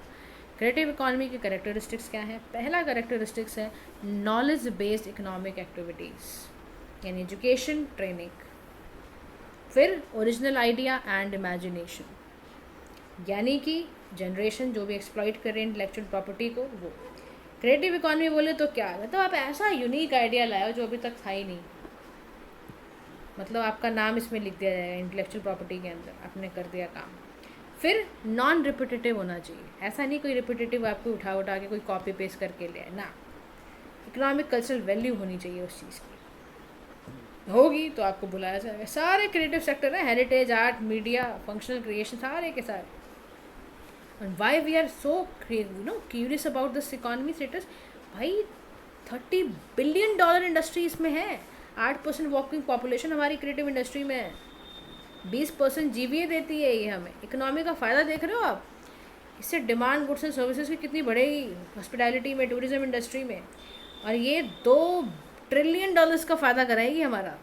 क्रिएटिव इकॉनमी के कैरेक्टरिस्टिक्स क्या हैं? पहला कैरेक्टरिस्टिक्स है नॉलेज बेस्ड इकोनॉमिक एक्टिविटीज़, यानी एजुकेशन, ट्रेनिंग। फिर ओरिजिनल आइडिया एंड इमेजिनेशन, यानी कि जनरेशन जो भी एक्सप्लॉइट कर रहे हैं इंटेलेक्चुअल प्रॉपर्टी को, वो। क्रिएटिव इकॉनमी बोले तो क्या, मतलब आप ऐसा यूनिक आइडिया लाओ जो अभी तक था ही नहीं, मतलब आपका नाम इसमें लिख दिया जाएगा इंटेलेक्चुअल प्रॉपर्टी के अंदर, आपने कर दिया काम। फिर नॉन रिपीटेटिव होना चाहिए, ऐसा नहीं कोई रिपीटेटिव आपको उठा के कोई कॉपी पेस्ट करके ले ना। इकोनॉमिक कल्चरल वैल्यू होनी चाहिए उस चीज़ की, होगी तो आपको बुलाया जाएगा। सारे क्रिएटिव सेक्टर हैं, heritage, art, media, functional creation, सारे के सारे। And why we are so curious about this economy status? भाई $30 billion इंडस्ट्री इसमें है, 8% वर्किंग पॉपुलेशन हमारी क्रिएटिव इंडस्ट्री में है, 20% GVA देती है ये हमें। इकोनॉमी का फ़ायदा देख रहे हो आप? इससे डिमांड गुड्स एंड सर्विसेज की कितनी बढ़ेगी, हॉस्पिटैलिटी में, टूरिज्म इंडस्ट्री में, और ये $2 ट्रिलियन का फ़ायदा कराएगी हमारा,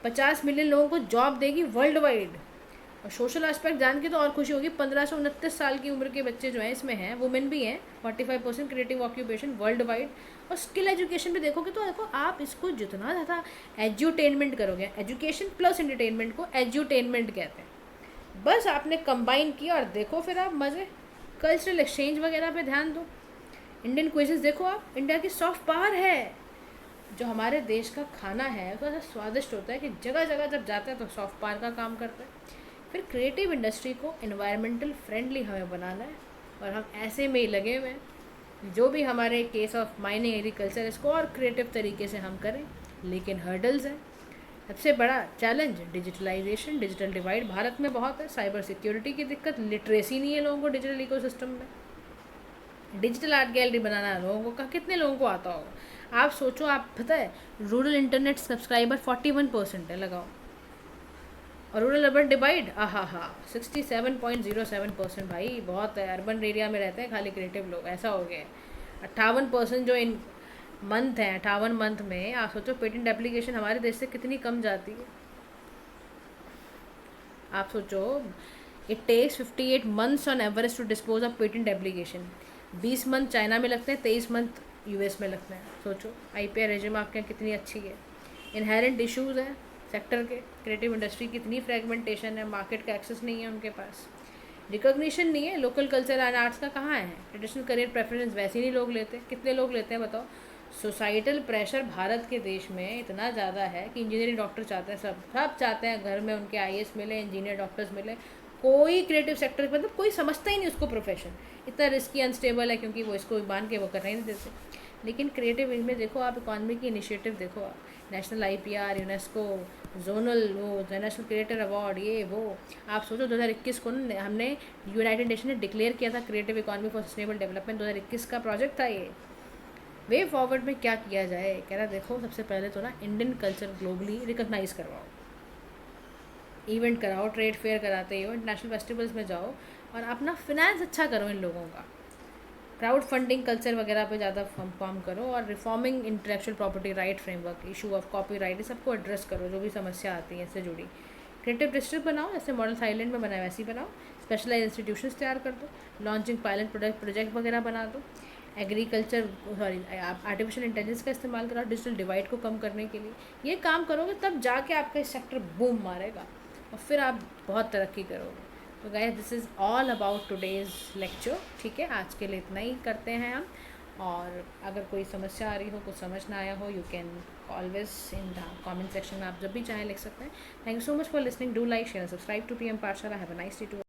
50 मिलियन लोगों को जॉब देगी वर्ल्ड वाइड। और सोशल एस्पेक्ट जान के तो और खुशी होगी, 15 से 29 साल की उम्र के बच्चे जो हैं इसमें हैं, वुमेन भी हैं, 45% क्रिएटिव ऑक्यूपेशन वर्ल्ड वाइड। और स्किल एजुकेशन भी देखोगे तो देखो आप इसको जितना ज़्यादा एजुटेनमेंट करोगे, एजुकेशन प्लस एंटरटेनमेंट को एजुटेनमेंट कहते हैं, बस आपने कंबाइन किया और देखो फिर आप मज़े। कल्चरल एक्सचेंज वगैरह पे ध्यान दो, इंडियन क्विज़ेस देखो आप, इंडिया की सॉफ्ट पावर है। जो हमारे देश का खाना है वो ऐसा स्वादिष्ट होता है कि जगह जगह जब जाता है तो सॉफ्ट पावर का काम करता है। फिर क्रिएटिव इंडस्ट्री को एनवायरमेंटल फ्रेंडली हमें बनाना है, और हम ऐसे में ही लगे हुए हैं। जो भी हमारे केस ऑफ माइनिंग, एग्रीकल्चर, इसको और क्रिएटिव तरीके से हम करें, लेकिन हर्डल्स हैं। सबसे बड़ा challenge digitalisation, digital divide Bharat में बहुत है, साइबर सिक्योरिटी की दिक्कत, लिटरेसी नहीं है लोगों को डिजिटल इकोसिस्टम में। डिजिटल आर्ट गैलरी बनाना लोगों को, कितने लोगों को आता होगा आप सोचो। आप पता है रूरल इंटरनेट सब्सक्राइबर 41% है, लगाओ, और रूरल अर्बन डिवाइड 67.07%। भाई बहुत है, अर्बन एरिया में रहते हैं खाली क्रिएटिव लोग, ऐसा हो गया है। 58% जो इन मंथ हैं, 58 मंथ में आप सोचो पेटेंट एप्लीकेशन हमारे देश से कितनी कम जाती है। आप सोचो it takes 58 months on average to dispose of patent application. 20 month China में लगते हैं, 23 मंथ US में लगते हैं। सोचो IPR रेजिम आपके यहाँ कितनी अच्छी है। इनहेरेंट इश्यूज़ हैं सेक्टर के, क्रिएटिव इंडस्ट्री की इतनी फ्रेगमेंटेशन है, मार्केट का एक्सेस नहीं है उनके पास, रिकॉग्निशन नहीं है, लोकल कल्चर एंड आर्ट्स का कहाँ है, ट्रेडिशनल करियर प्रेफरेंस वैसे नहीं लोग लेते। कितने लोग लेते हैं बताओ? सोसाइटल प्रेशर भारत के देश में इतना ज़्यादा है कि इंजीनियरिंग डॉक्टर चाहते हैं, सब चाहते हैं घर में उनके IAS मिले, इंजीनियर डॉक्टर्स मिले। कोई क्रिएटिव सेक्टर मतलब कोई समझता ही नहीं उसको प्रोफेशन, इतना रिस्की अनस्टेबल है, क्योंकि वो इसको मान के वो करना ही नहीं देते। लेकिन क्रिएटिव में देखो आप, इकॉनमी की इनिशिएटिव देखो आप, नेशनल IPR, यूनेस्को, जोनल, वो नेशनल क्रिएटर अवार्ड, ये वो। आप सोचो 2021 को हमने, यूनाइटेड नेशन ने डिक्लेयर किया था creative economy for sustainable development, 2021 का प्रोजेक्ट था ये। वे फॉरवर्ड में क्या किया जाए, कह रहा देखो सबसे पहले तो ना इंडियन कल्चर ग्लोबली रिकॉग्नाइज करवाओ, इवेंट कराओ, ट्रेड फेयर कराते हो, इंटरनेशनल फेस्टिवल्स में जाओ, और अपना फिनेंस अच्छा करो इन लोगों का, क्राउड फंडिंग कल्चर वगैरह पे ज़्यादा फॉर्म करो, और reforming intellectual property right framework, issue of copyright, ये सबको एड्रेस करो जो भी समस्या आती है इससे जुड़ी। क्रिएटिव डिस्ट्रिक्ट बनाओ, जैसे मॉडल थाईलैंड में बनाए वैसे ही बनाओ, स्पेशलाइज इंस्टीट्यूशंस तैयार कर दो, लॉन्चिंग पायलट प्रोजेक्ट वगैरह बना दो, एग्रीकल्चर आर्टिफिशियल इंटेलिजेंस का इस्तेमाल करो डिजिटल डिवाइड को कम करने के लिए। ये काम करोगे तब जाके आपका सेक्टर बूम मारेगा और फिर आप बहुत तरक्की करोगे। तो guys this is all about today's lecture, ठीक है, आज के लिए इतना ही करते हैं हम। और अगर कोई समस्या आ रही हो, कुछ समझ ना आया हो, you can always in the comment section में आप जब भी चाहें लिख सकते हैं। Thank you so much for listening, do like share subscribe to PM Pathshala. Have a nice day to